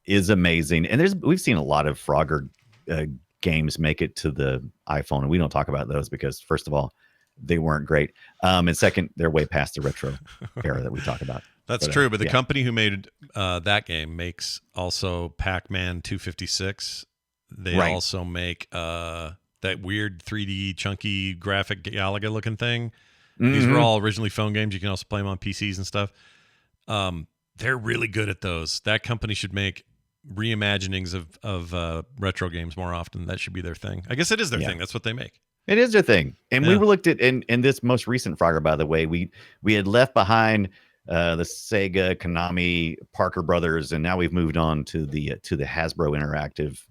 B: is amazing. And we've seen a lot of Frogger games make it to the iPhone, and we don't talk about those because, first of all, they weren't great. And second, they're way past the retro era that we talk about.
A: That's true. But the company who made that game makes also Pac-Man 256. They also make that weird 3D chunky graphic Galaga looking thing. These were all originally phone games. You can also play them on PCs and stuff. They're really good at those. That company should make reimaginings of retro games more often. That should be their thing. I guess it is their thing. That's what they make.
B: It is their thing. And we looked at in this most recent Frogger, by the way, we had left behind the Sega, Konami, Parker Brothers, and now we've moved on to the Hasbro Interactive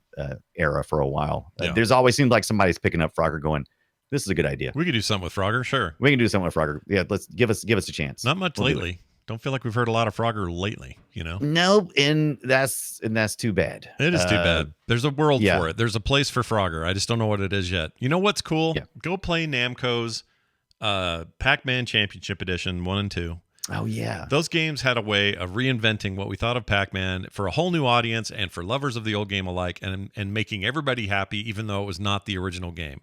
B: era for a while. There's always seemed like somebody's picking up Frogger going, this is a good idea.
A: We could do something with Frogger, sure.
B: We can do something with Frogger. Yeah, let's give us a chance.
A: Not much lately. Don't feel like we've heard a lot of Frogger lately, you know?
B: Nope, and that's too bad.
A: It is too bad. There's a world
B: yeah.
A: for it. There's a place for Frogger. I just don't know what it is yet. You know what's cool?
B: Yeah.
A: Go play Namco's Pac-Man Championship Edition 1 and 2.
B: Oh, yeah.
A: Those games had a way of reinventing what we thought of Pac-Man for a whole new audience and for lovers of the old game alike, and making everybody happy, even though it was not the original game.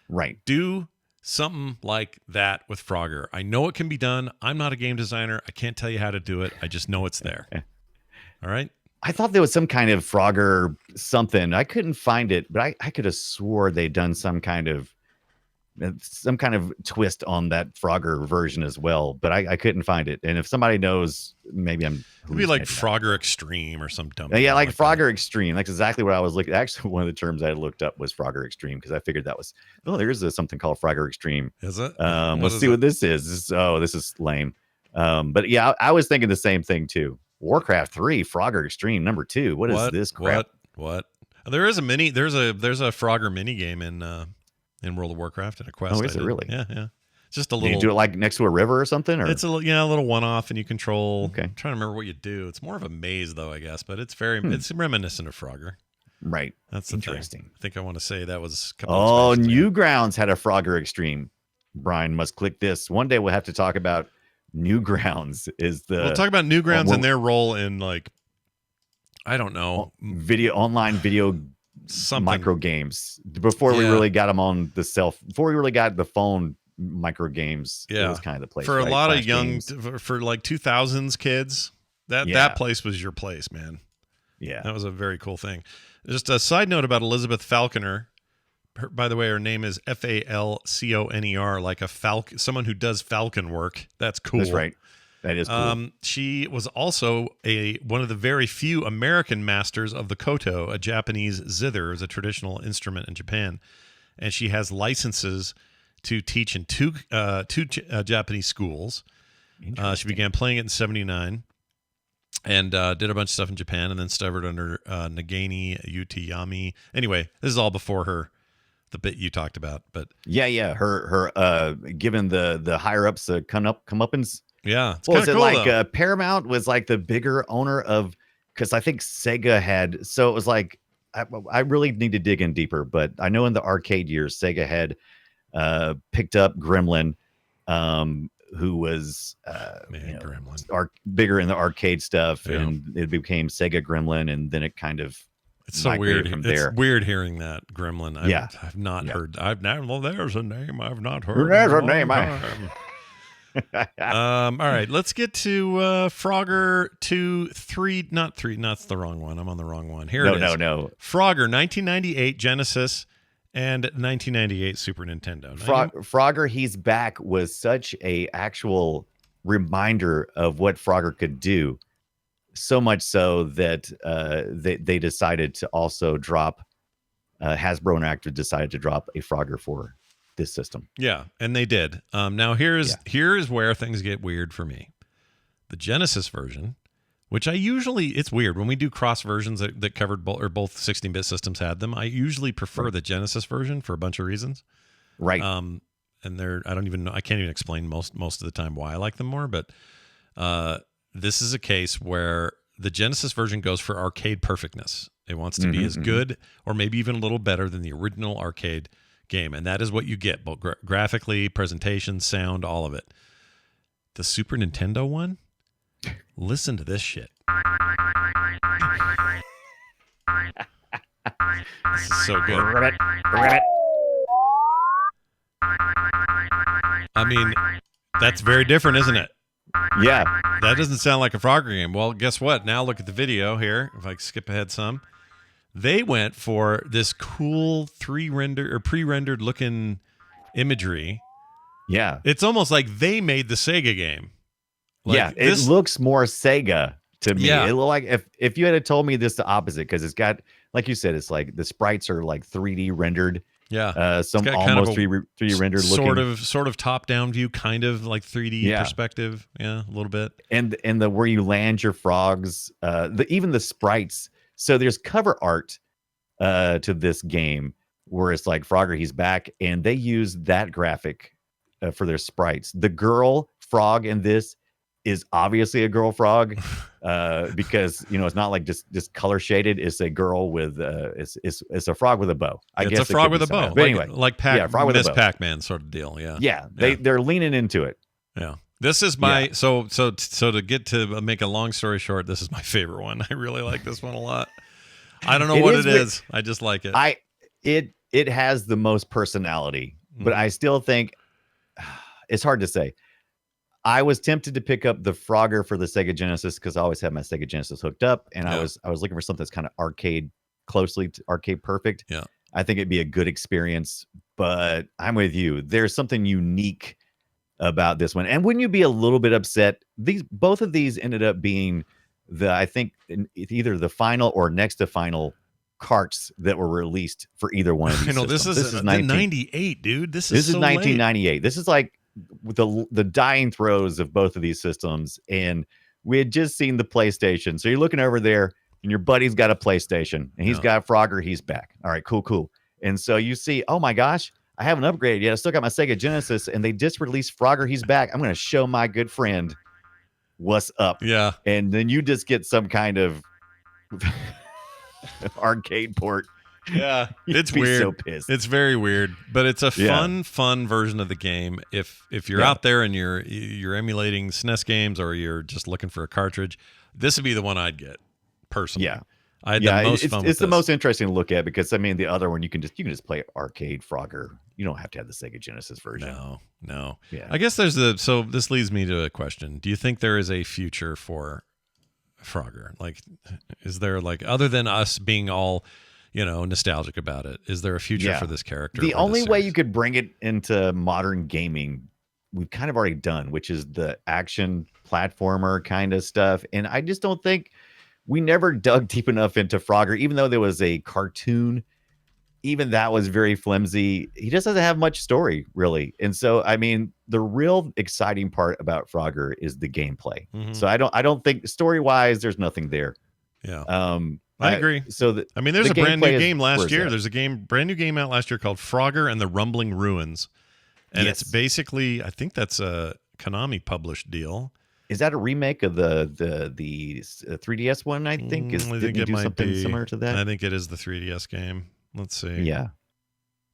B: Right.
A: Do something like that with Frogger. I know it can be done. I'm not a game designer. I can't tell you how to do it. I just know it's there. All right?
B: I thought there was some kind of Frogger something. I couldn't find it, but I could have swore they'd done some kind of twist on that Frogger version as well, but I couldn't find it. And if somebody knows, maybe I'm
A: It'd be like Frogger Extreme or some dumb.
B: Yeah, like Frogger that. Extreme. That's exactly what I was looking. Actually, one of the terms I looked up was Frogger Extreme because I figured that was there is something called Frogger Extreme.
A: Is it?
B: Let's see what this is. This is lame. But yeah, I was thinking the same thing too. Warcraft 3, Frogger Extreme number 2. What is this crap?
A: What? There is a mini. There's a Frogger mini game in World of Warcraft and a quest.
B: Oh, is it really?
A: Yeah. It's just a little.
B: You do it like next to a river or something, or
A: it's a little one-off, and you control.
B: Okay.
A: I'm trying to remember what you do. It's more of a maze, though, I guess, but it's it's reminiscent of Frogger.
B: Right.
A: That's
B: interesting.
A: Thing. I think I want to say that was. A couple
B: Newgrounds had a Frogger Extreme. Brian must click this. One day we'll have to talk about Newgrounds. We'll
A: talk about Newgrounds and their role in I don't know,
B: online video. Something. Micro games before we really got them on before we really got the phone micro games. It was kind of the place
A: for a lot
B: Flash
A: of young
B: games.
A: for like 2000s kids. That place was your place, man.
B: Yeah,
A: that was a very cool thing. Just a side note about Elizabeth Falconer. By the way, her name is Falconer, like someone who does falcon work. That's cool.
B: That's right. That is cool.
A: She was also one of the very few American masters of the koto, a Japanese zither, is a traditional instrument in Japan, and she has licenses to teach in two Japanese schools. She began playing it in '79 and did a bunch of stuff in Japan, and then studied under Nagani Utiyami. Anyway, this is all before the bit you talked about, but
B: her given the higher ups comeuppance.
A: Yeah. It's
B: was it
A: cool,
B: like Paramount was like the bigger owner of, because I think Sega had, so it was like I really need to dig in deeper, but I know in the arcade years Sega had picked up Gremlin, who was
A: Gremlin
B: bigger in the arcade stuff, and it became Sega Gremlin, and then it kind of
A: it's so weird
B: from there.
A: It's weird hearing that Gremlin. I've not heard. There's a name I've not heard.
B: There's a name
A: all right, let's get to Frogger 2, 3, not 3, that's the wrong one. I'm on the wrong one. Here it is.
B: No.
A: Frogger, 1998 Genesis and 1998 Super Nintendo.
B: Frogger, He's Back was such a actual reminder of what Frogger could do. So much so that they decided to also drop, Hasbro Interactive decided to drop a Frogger for this system.
A: Yeah, and they did. Now here is where things get weird for me. The Genesis version, which it's weird when we do cross versions that covered both 16-bit systems had them. I usually prefer the Genesis version for a bunch of reasons.
B: Right.
A: And I don't even know. I can't even explain most of the time why I like them more. But this is a case where the Genesis version goes for arcade perfectness. It wants to be as good or maybe even a little better than the original arcade game, and that is what you get, both graphically, presentation, sound, all of it. The Super Nintendo one, listen to this shit. This is so good. I mean, that's very different, isn't it?
B: Yeah.
A: That doesn't sound like a Frogger game. Well, guess what? Now look at the video here. If I skip ahead some. They went for this cool pre-rendered looking imagery.
B: Yeah.
A: It's almost like they made the Sega game.
B: It looks more Sega to me.
A: Yeah.
B: It looked like if you had told me this the opposite, because it's got, like you said, it's like the sprites are like 3D rendered.
A: Yeah.
B: Some almost 3D rendered looking.
A: Sort of top-down view, kind of like 3D perspective. Yeah, a little bit.
B: And the where you land your frogs, even the sprites. So there's cover art to this game where it's like Frogger, He's Back, and they use that graphic for their sprites. The girl frog in this is obviously a girl frog, because it's not like just color shaded. It's a girl with it's a frog with a bow.
A: It's a frog with a bow.
B: But anyway,
A: like
B: frog with a
A: Miss
B: bow.
A: Pac-Man sort of deal. Yeah.
B: Yeah, they're leaning into it.
A: Yeah. This is my so to get to make a long story short, this is my favorite one. I really like this one a lot. I don't know what it is. I just like it.
B: It has the most personality, but I still think it's hard to say. I was tempted to pick up the Frogger for the Sega Genesis because I always had my Sega Genesis hooked up, and I was looking for something that's kind of arcade perfect.
A: Yeah,
B: I think it'd be a good experience, but I'm with you. There's something unique about this one, and wouldn't you be a little bit upset? Both of these ended up being I think either the final or next to final carts that were released for either one of these.
A: This is 98, dude. This is
B: 1998.
A: Late.
B: This is like the dying throes of both of these systems, and we had just seen the PlayStation. So you're looking over there, and your buddy's got a PlayStation, and he's got Frogger. He's back. All right, cool. And so you see, oh my gosh, I haven't upgraded yet. I still got my Sega Genesis, and they just released Frogger. He's back. I'm going to show my good friend what's up.
A: Yeah.
B: And then you just get some kind of arcade port.
A: Yeah, it's
B: You'd be
A: weird.
B: so pissed.
A: It's very weird, but it's a fun version of the game. If you're out there and you're emulating SNES games or you're just looking for a cartridge, this would be the one I'd get personally.
B: Yeah.
A: I had the most fun with
B: it's the
A: this.
B: most interesting to look at because I mean the other one you can just play arcade Frogger. You don't have to have the Sega Genesis version.
A: No.
B: Yeah.
A: I guess so this leads me to a question. Do you think there is a future for Frogger? Like, is there, like, other than us being all, nostalgic about it, is there a future for this character?
B: The only way you could bring it into modern gaming, we've kind of already done, which is the action platformer kind of stuff. And I just don't think we never dug deep enough into Frogger, even though there was a cartoon. Even that was very flimsy. He just doesn't have much story, really. And so, I mean, the real exciting part about Frogger is the gameplay.
A: Mm-hmm.
B: So I don't think story-wise, there's nothing there.
A: Yeah. I agree.
B: So
A: there's a brand new game last year. There's a brand new game out last year called Frogger and the Rumbling Ruins. And it's basically, I think that's a Konami published deal.
B: Is that a remake of the 3DS one? I think did you do something similar to that?
A: I think it is the 3DS game. Let's see.
B: Yeah,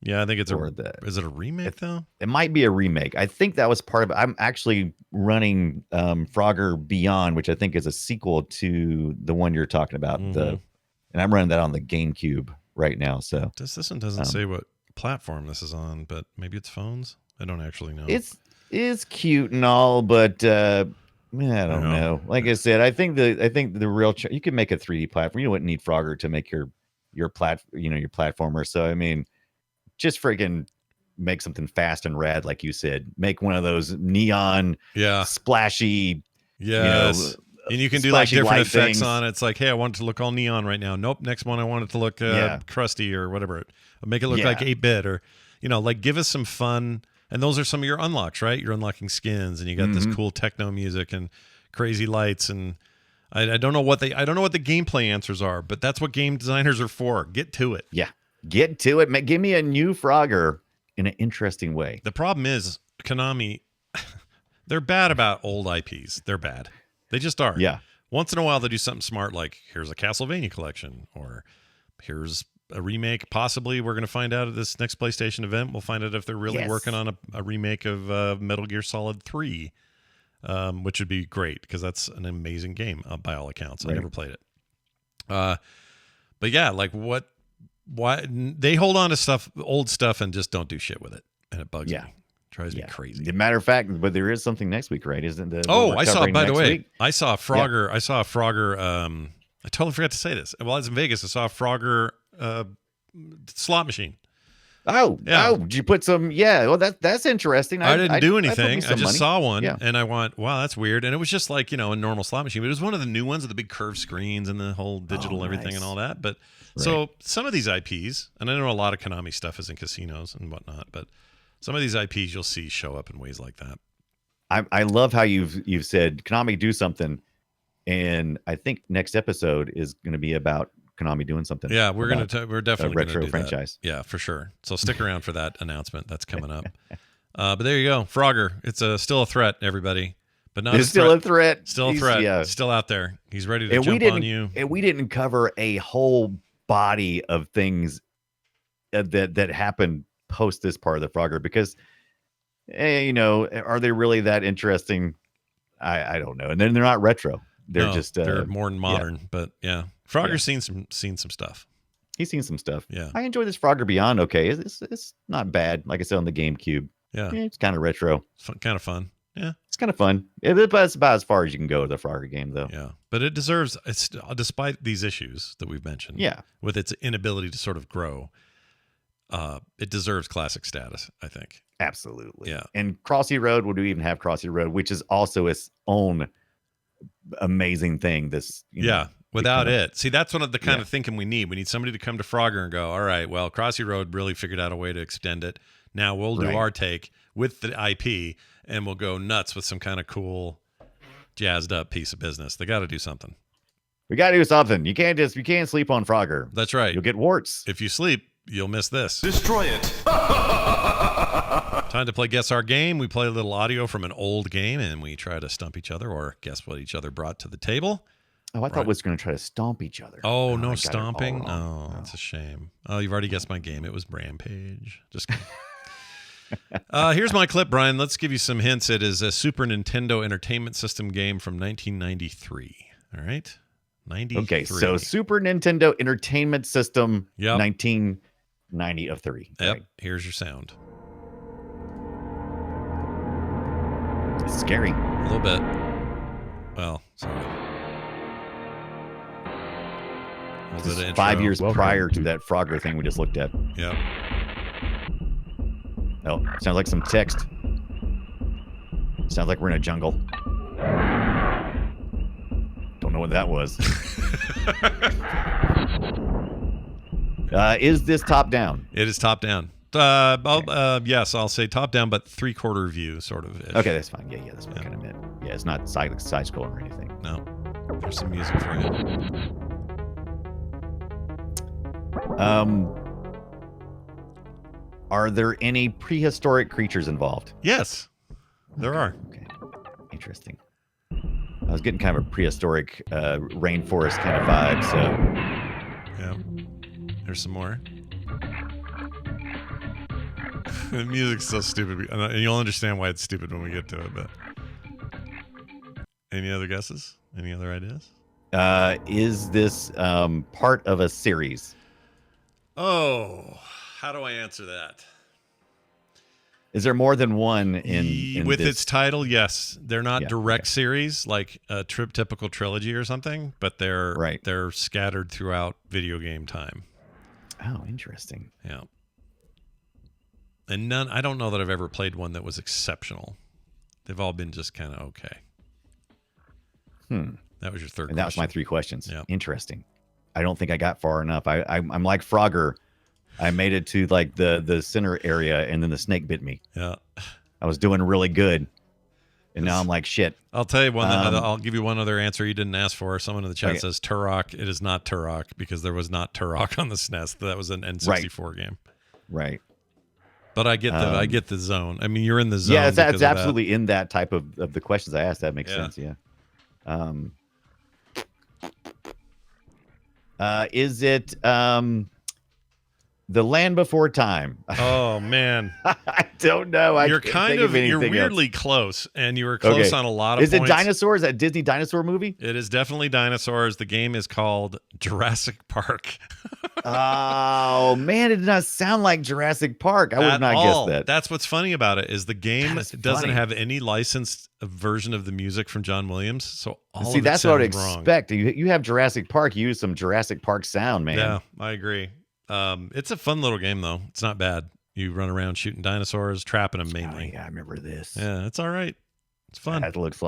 A: I think it's is it a remake though?
B: It might be a remake. I think that was part of it. I'm actually running Frogger Beyond, which I think is a sequel to the one you're talking about.
A: Mm-hmm.
B: And I'm running that on the GameCube right now. So
A: this one doesn't say what platform this is on, but maybe it's phones. I don't actually know.
B: It's cute and all, but I don't know. Like I said, I think the real you can make a 3D platform. You wouldn't need Frogger to make your platformer. So I mean, just friggin' make something fast and rad, like you said. Make one of those neon, splashy,
A: yes. And you can do like different effects
B: things
A: on it. It's like, hey, I want it to look all neon right now. Nope. Next one, I want it to look crusty or whatever. Make it look like 8-bit or, like give us some fun. And those are some of your unlocks, right? You're unlocking skins and you got this cool techno music and crazy lights. And I don't know what the gameplay answers are, but that's what game designers are for. Get to it.
B: Yeah. Get to it. Give me a new Frogger in an interesting way.
A: The problem is Konami, they're bad about old IPs. They're bad. They just are.
B: Yeah.
A: Once in a while, they do something smart, like here's a Castlevania collection, or here's a remake. Possibly, we're going to find out at this next PlayStation event. We'll find out if they're really working on a remake of Metal Gear Solid 3, which would be great because that's an amazing game by all accounts. Right. I never played it. But yeah, like why they hold on to old stuff, and just don't do shit with it, and it bugs me. Drives me crazy.
B: As a matter of fact, but there is something next week, right? Isn't there?
A: I saw. By the way, I saw Frogger. I saw a Frogger. I totally forgot to say this. While I was in Vegas, I saw a Frogger slot machine.
B: Oh, did you put some? Yeah, well, that's interesting.
A: I didn't do anything. I just saw one,
B: yeah.
A: And I went, "Wow, that's weird." And it was just like a normal slot machine, but it was one of the new ones with the big curved screens and the whole digital everything and all that. But so some of these IPs, and I know a lot of Konami stuff is in casinos and whatnot, but some of these IPs you'll see show up in ways like that.
B: I love how you've said Konami do something, and I think next episode is going to be about Konami doing something.
A: Yeah, we're definitely
B: retro
A: gonna do
B: franchise.
A: That. Yeah, for sure. So stick around for that announcement that's coming up. But there you go, Frogger. It's still a threat, everybody. but not
B: It's
A: a
B: still
A: threat.
B: a threat.
A: Still a
B: He's-
A: threat.
B: Yeah.
A: Still out there. He's ready to
B: And
A: jump on you.
B: And we didn't cover a whole body of things that happened post this part of the Frogger because, are they really that interesting? I don't know. And then they're not retro. They're just
A: they're more modern.
B: Yeah.
A: But yeah, Frogger's seen some stuff.
B: He's seen some stuff.
A: Yeah,
B: I enjoy this Frogger Beyond. Okay, it's not bad. Like I said on the GameCube.
A: Yeah,
B: It's kind of retro.
A: it's kind of fun. Yeah,
B: It's kind of fun. It's about as far as you can go with the Frogger game, though.
A: yeah. But it deserves, despite these issues that we've mentioned.
B: Yeah.
A: with its inability to sort of grow, it deserves classic status, I think.
B: Absolutely.
A: Yeah.
B: And Crossy Road, would we even have Crossy Road, which is also its own amazing thing.
A: Without it. See, that's one of the kind of thinking we need. We need somebody to come to Frogger and go, all right, well, Crossy Road really figured out a way to extend it. Now we'll do our take with the IP, and we'll go nuts with some kind of cool, jazzed up piece of business. They got to do something.
B: We got to do something. You can't sleep on Frogger.
A: That's right.
B: You'll get warts.
A: If you sleep, you'll miss this.
F: Destroy it.
A: Time to play Guess Our Game. We play a little audio from an old game, and we try to stump each other or guess what each other brought to the table.
B: Oh, I thought we was going to try to stomp each other.
A: Oh,
B: I
A: no
B: got it
A: stomping?
B: all wrong.
A: Oh, that's a shame. Oh, you've already guessed my game. It was Rampage. Just kidding. Here's my clip, Brian. Let's give you some hints. It is a Super Nintendo Entertainment System game from 1993. All right? 93.
B: Okay, so Super Nintendo Entertainment System,
A: Yep.
B: 1990 of 3.
A: Yep.
B: Right.
A: Here's your sound.
B: It's scary.
A: A little bit. Well, sorry. A little bit of
B: 5
A: intro.
B: years prior to that Frogger thing we just looked at.
A: Yep.
B: Oh, sounds like some text. Sounds like we're in a jungle. Don't know what that was. Is this top down?
A: It is top down. Yes, I'll say top down, but 3/4 view, sort of.
B: Okay, that's fine. Yeah, that's what I kind of meant. Yeah, it's not side scrolling or anything.
A: No. There's some music for you.
B: Are there any prehistoric creatures involved?
A: Yes, there are.
B: Okay, interesting. I was getting kind of a prehistoric rainforest kind of vibe, so
A: Yeah. There's some more. The music's so stupid, and you'll understand why it's stupid when we get to it. But any other guesses? Any other ideas?
B: is this part of a series?
A: Oh, how do I answer that?
B: Is there more than one in
A: with
B: this?
A: its title? Yes, they're not
B: Yeah,
A: direct series like a typical trilogy or something, but they're scattered throughout video game time.
B: Oh, interesting.
A: Yeah, and none. I don't know that I've ever played one that was exceptional. They've all been just kind of okay. That was your third.
B: And that was my
A: question.
B: 3 questions.
A: Yeah.
B: Interesting. I don't think I got far enough. I'm like Frogger. I made it to like the center area, and then the snake bit me.
A: Yeah.
B: I was doing really good, and now I'm like shit.
A: I'll tell you one. I'll give you one other answer you didn't ask for. Someone in the chat
B: Okay.
A: says Turok. It is not Turok because there was not Turok on the SNES. That was an N64 game.
B: Right.
A: But I get the zone. I mean, you're in the zone.
B: Yeah,
A: because
B: it's
A: of
B: absolutely in that type of the questions I asked. That makes
A: Yeah.
B: sense. Yeah. Is it The Land Before Time?
A: That. Oh man,
B: I don't know.
A: you're you're weirdly close, and you were close on a lot of.
B: Is it
A: points.
B: dinosaurs? That Disney dinosaur movie?
A: It is definitely dinosaurs. The game is called Jurassic Park.
B: Oh man, it did not sound like Jurassic Park. I would
A: At
B: not
A: all.
B: guess that.
A: That's what's funny about it is the game
B: That is
A: doesn't
B: funny.
A: have any licensed version of the music from John Williams. So all
B: See,
A: of it
B: that's what I would
A: sounds wrong.
B: expect. You have Jurassic Park. You use some Jurassic Park sound, man.
A: Yeah, I agree. It's a fun little game though. It's not bad. You run around shooting dinosaurs, trapping them
B: Oh,
A: mainly.
B: yeah, I remember this.
A: Yeah, it's all right. It's fun.
B: That looks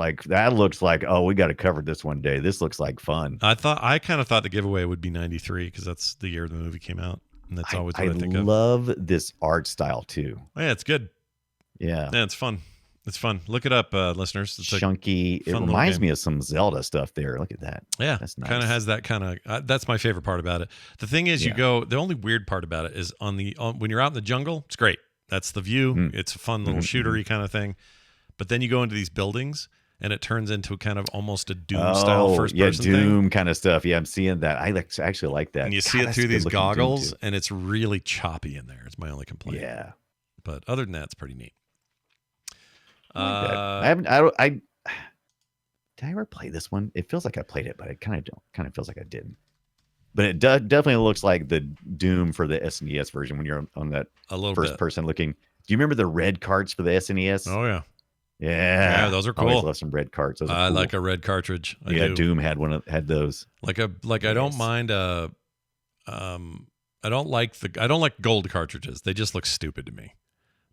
B: like oh, we got to cover this one day. This looks like fun.
A: I kind of thought the giveaway would be 93 because that's the year the movie came out, and that's always what I think of.
B: love this art style too.
A: Oh, yeah, it's good.
B: Yeah.
A: Yeah, it's fun. It's fun. Look it up, listeners. It's
B: Chunky. It
A: fun little
B: reminds
A: game.
B: me of some Zelda stuff there. Look at that.
A: Yeah,
B: That's nice.
A: kind of has that kind of. That's my favorite part about it. The thing is, you
B: Yeah.
A: go. The only weird part about it is when you're out in the jungle. It's great. That's the view. It's a fun little shootery kind of thing. But then you go into these buildings, and it turns into kind of almost a Doom style first person
B: Doom kind of stuff. Yeah, I'm seeing that. I actually like that.
A: And you see it through these goggles, and it's really choppy in there. It's my only complaint.
B: Yeah,
A: but other than that, it's pretty neat.
B: Did I ever play this one? It feels like I played it, but it kind of feels like I didn't. But it definitely looks like the Doom for the SNES version when you're on that first person looking. Do you remember the red carts for the SNES?
A: Oh yeah.
B: Yeah,
A: those are cool.
B: I always love some red carts. Those are cool.
A: like a red cartridge.
B: Doom had those.
A: Like I don't mind I don't like gold cartridges. They just look stupid to me.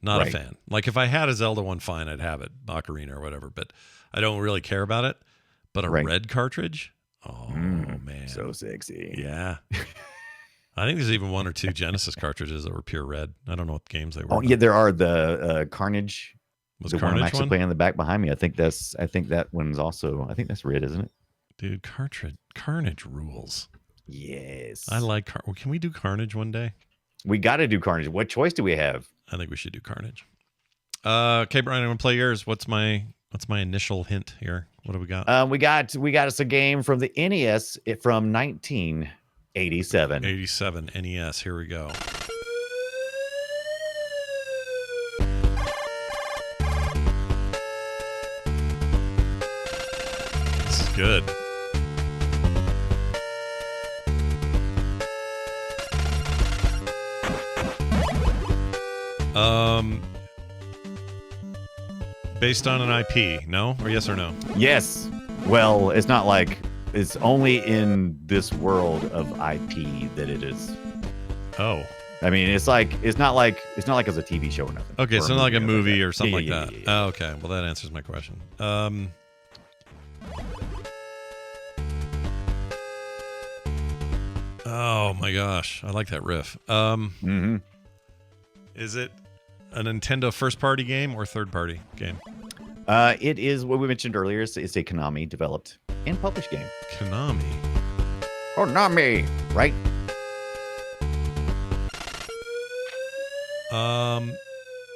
A: Not a fan. Like if I had a Zelda one, fine, I'd have it, Ocarina or whatever, but I don't really care about it. But a red cartridge? Oh man.
B: So sexy.
A: Yeah. I think there's even one or two Genesis cartridges that were pure red. I don't know what games they were.
B: Oh yeah, there are the Carnage.
A: Was
B: the
A: Carnage
B: one I'm actually playing on the back behind me. I think that one's also. I think that's red, isn't it?
A: Dude, Carnage rules.
B: Yes.
A: I like Can we do Carnage one day?
B: We got to do Carnage. What choice do we have?
A: I think we should do Carnage. Okay, Brian, I'm gonna play yours. What's my initial hint here? What do we got?
B: We got us a game from the NES from 1987.
A: 87 NES. Here we go. This is good. Based on an IP, no? Or yes or no?
B: Yes. Well, it's not like it's only in this world of IP that it is.
A: Oh.
B: I mean, it's not like it's a TV show or nothing.
A: Okay, so not like a movie or something like
B: Yeah.
A: that. Oh, okay. Well, that answers my question. Oh my gosh, I like that riff. Is it a Nintendo first-party game or third-party game?
B: It is what we mentioned earlier. It's a Konami developed and published game.
A: Konami.
B: Right?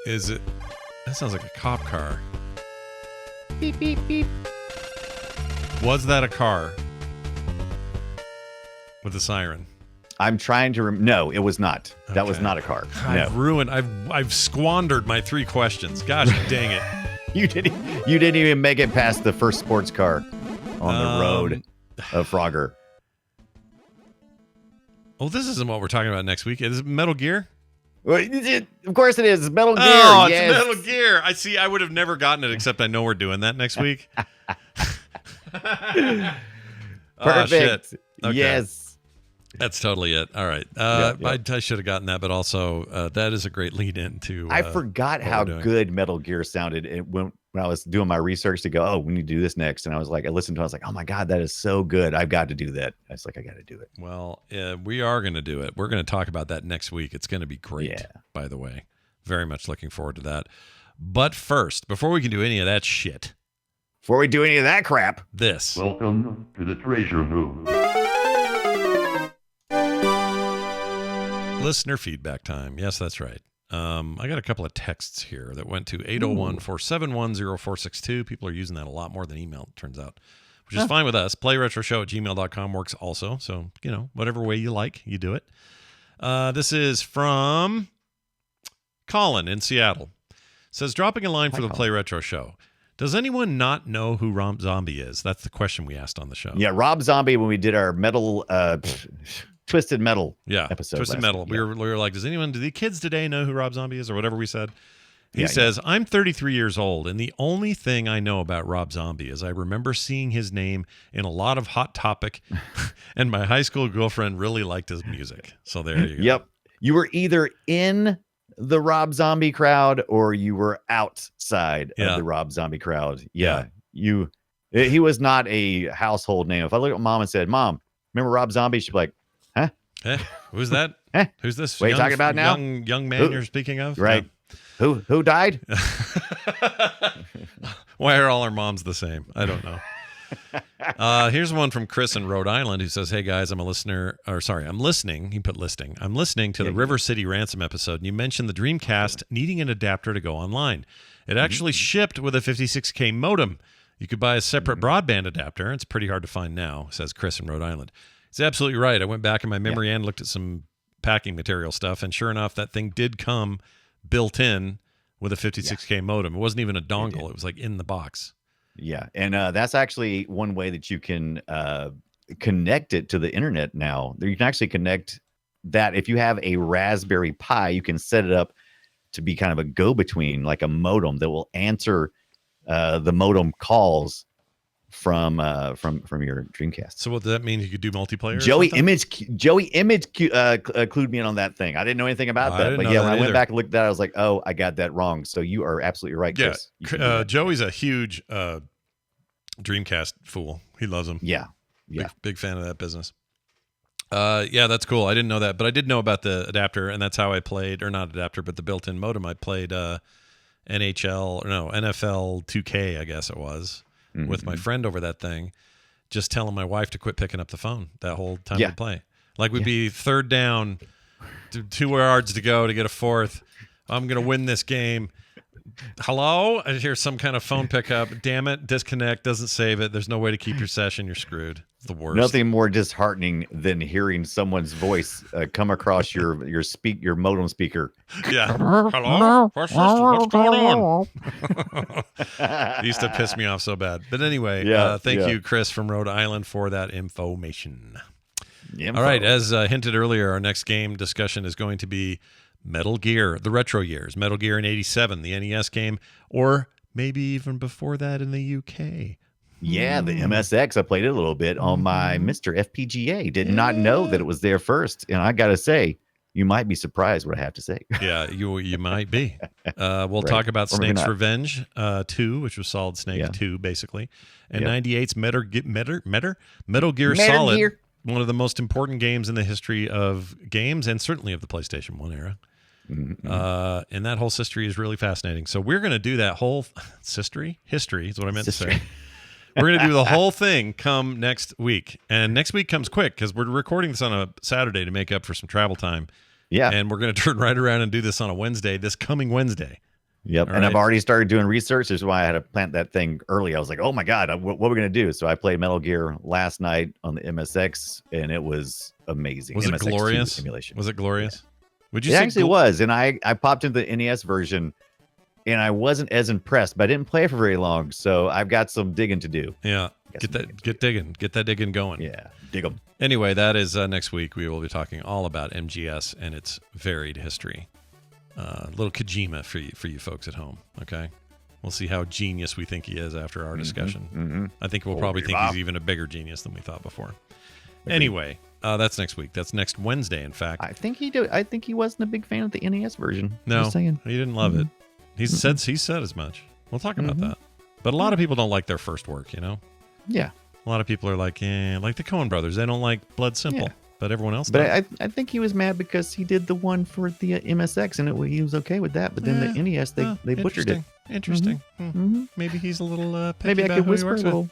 A: Is it? That sounds like a cop car.
B: Beep beep beep.
A: Was that a car with a siren?
B: I'm trying to no, it was not. That was not a car.
A: I've squandered my 3 questions. Gosh dang it.
B: You didn't even make it past the first sports car on the road of Frogger.
A: Well, this isn't what we're talking about next week. Is it Metal Gear?
B: Well, of course it is. It's Metal Gear.
A: Oh,
B: yes.
A: It's Metal Gear. I see. I would have never gotten it, except I know we're doing that next week.
B: Perfect.
A: Oh, shit. Okay.
B: Yes.
A: That's totally it. All right.
B: Yep.
A: I should have gotten that, but also that is a great lead in to.
B: I forgot how good Metal Gear sounded when I was doing my research to go, oh, we need to do this next. And I listened to it. I was like, oh my God, that is so good. I've got to do that. I was like, I got to do it.
A: Well, we are going to do it. We're going to talk about that next week. It's going to be great, by the way. Very much looking forward to that. But first, before we can do any of that shit.
B: Before we do any of that crap.
A: This.
F: Welcome to the treasure room.
A: Listener feedback time. Yes, that's right. I got a couple of texts here that went to 801-471-0462. People are using that a lot more than email, it turns out, which is fine with us. PlayRetroShow@gmail.com works also. So, whatever way you like, you do it. This is from Colin in Seattle. Says, dropping a line for the Play Retro Show. Does anyone not know who Rob Zombie is? That's the question we asked on the show.
B: Yeah, Rob Zombie, when we did our metal... Twisted Metal episode.
A: Twisted Metal. We were like, do the kids today know who Rob Zombie is or whatever we said? He says, I'm 33 years old, and the only thing I know about Rob Zombie is I remember seeing his name in a lot of Hot Topic, and my high school girlfriend really liked his music. So there you go.
B: Yep. You were either in the Rob Zombie crowd or you were outside of the Rob Zombie crowd. Yeah. He was not a household name. If I look at Mom and said, Mom, remember Rob Zombie? She'd be like, huh?
A: Who's that? Who's this?
B: What are you talking about now?
A: Young man you're speaking of?
B: Right. Yeah. Who died?
A: Why are all our moms the same? I don't know. Here's one from Chris in Rhode Island who says, hey guys, I'm listening. He put listing. I'm listening to the River City Ransom episode, and you mentioned the Dreamcast needing an adapter to go online. It actually shipped with a 56K modem. You could buy a separate broadband adapter. It's pretty hard to find now, says Chris in Rhode Island. He's absolutely right. I went back in my memory and looked at some packing material stuff, and sure enough, that thing did come built in with a 56K modem. It wasn't even a dongle. It was like in the box.
B: Yeah, and that's actually one way that you can connect it to the internet now. You can actually connect that. If you have a Raspberry Pi, you can set it up to be kind of a go-between, like a modem that will answer the modem calls from your Dreamcast.
A: So what does that mean? You could do multiplayer?
B: Joey Image clued me in on that thing. I didn't know anything about that, but yeah, when I went back and looked at that, I was like, oh, I got that wrong. So you are absolutely right, Chris.
A: Yeah, Joey's a huge Dreamcast fool. He loves them.
B: Yeah.
A: Big fan of that business. Yeah, that's cool. I didn't know that, but I did know about the adapter, and that's how I played, or not adapter, but the built-in modem. I played NFL 2K, I guess it was, with my friend over that thing, just telling my wife to quit picking up the phone that whole time we play. Like we'd be third down, 2 yards to go to get a fourth. I'm going to win this game. Hello? I hear some kind of phone pickup. Damn it, disconnect, doesn't save it. There's no way to keep your session. You're screwed. It's the worst.
B: Nothing more disheartening than hearing someone's voice come across your modem speaker.
A: Yeah. Hello? What's going on? It used to piss me off so bad. But anyway, thank you, Chris from Rhode Island, for that information. All right, as hinted earlier, our next game discussion is going to be Metal Gear, the retro years. Metal Gear in 87, the NES game, or maybe even before that in the UK.
B: Yeah, the MSX. I played it a little bit on my Mr. FPGA. Did not know that it was there first. And I got to say, you might be surprised what I have to say.
A: Yeah, you might be. We'll talk about Snake's Revenge 2, which was Solid Snake 2, basically. And 98's Metal Gear Solid, one of the most important games in the history of games, and certainly of the PlayStation 1 era. And that whole history is really fascinating. So we're going to do that whole history is what I meant to say. We're going to do the whole thing come next week. And next week comes quick because we're recording this on a Saturday to make up for some travel time. Yeah. And we're going to turn right around and do this on a Wednesday, this coming Wednesday.
B: Yep. And I've already started doing research. This is why I had to plant that thing early. I was like, oh my God, what are we going to do? So I played Metal Gear last night on the MSX, and it was amazing.
A: Was
B: MSX
A: it glorious?
B: Emulation.
A: Was it glorious? Would you
B: it
A: say
B: actually was. And I popped into the NES version, and I wasn't as impressed, but I didn't play it for very long. So I've got some digging to do.
A: Yeah. Get that digging going.
B: Yeah. Dig them.
A: Anyway, that is next week. We will be talking all about MGS and its varied history. Little Kojima for you folks at home. Okay. We'll see how genius we think he is after our discussion. I think we'll probably think he's even a bigger genius than we thought before. Anyway, that's next week. That's next Wednesday, in fact.
B: I think he wasn't a big fan of the NES version.
A: No, he didn't love it. He said as much. We'll talk about that. But a lot of people don't like their first work, you know?
B: Yeah.
A: A lot of people are like, like the Coen brothers. They don't like Blood Simple. Yeah. But everyone else
B: does.
A: But
B: I think he was mad because he did the one for the MSX, and he was okay with that. But then the NES, they butchered it.
A: Interesting. Maybe he's a little picky
B: maybe I could whisper a
A: little.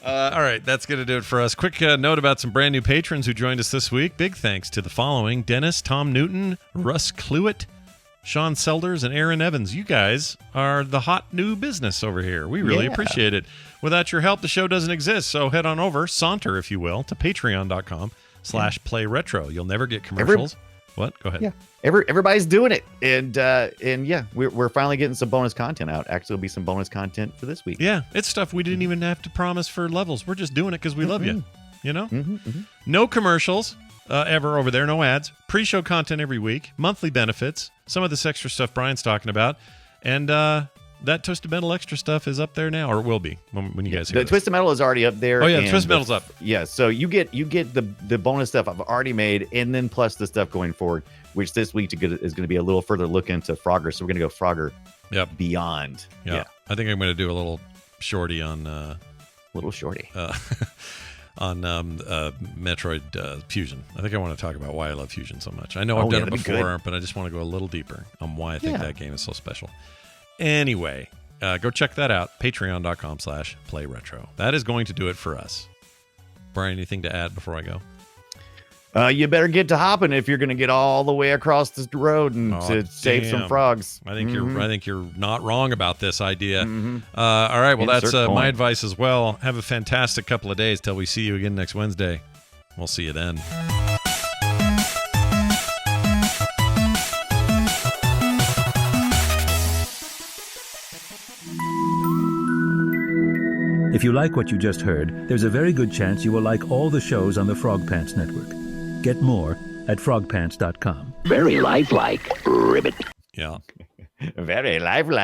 A: All right, that's going to do it for us. Quick note about some brand new patrons who joined us this week. Big thanks to the following: Dennis, Tom Newton, Russ Cluett, Sean Selders, and Aaron Evans. You guys are the hot new business over here. We really appreciate it. Without your help, the show doesn't exist. So head on over, saunter, if you will, to patreon.com/playretro. You'll never get commercials. What? Go ahead.
B: Yeah. Everybody's doing it. And yeah, we're finally getting some bonus content out. Actually, there'll be some bonus content for this week.
A: Yeah. It's stuff we didn't even have to promise for levels. We're just doing it because we love you. You know? No commercials ever over there. No ads. Pre-show content every week. Monthly benefits. Some of this extra stuff Brian's talking about. And that Twisted Metal extra stuff is up there now, or will be when you guys hear
B: the
A: this.
B: Twisted Metal is already up there.
A: Oh yeah, Twisted Metal's up.
B: Yeah, so you get the bonus stuff I've already made, and then plus the stuff going forward, which this week is going to be a little further look into Frogger. So we're going to go Frogger Beyond.
A: Yeah, I think I'm going to do a little shorty on on Metroid Fusion. I think I want to talk about why I love Fusion so much. I know I've done it before, but I just want to go a little deeper on why I think that game is so special. Anyway, go check that out. Patreon.com/playretro. That is going to do it for us. Brian, anything to add before I go?
B: You better get to hopping if you're going to get all the way across the road and
A: Oh,
B: save some
A: damn.
B: frogs.
A: I think you're not wrong about this idea.
B: Mm-hmm.
A: All right, well, that's
B: Insert
A: my
B: point.
A: advice as well. Have a fantastic couple of days till we see you again next Wednesday. We'll see you then.
G: If you like what you just heard, there's a very good chance you will like all the shows on the Frog Pants Network. Get more at frogpants.com.
C: Very lifelike. Ribbit.
A: Yeah.
B: Very lively.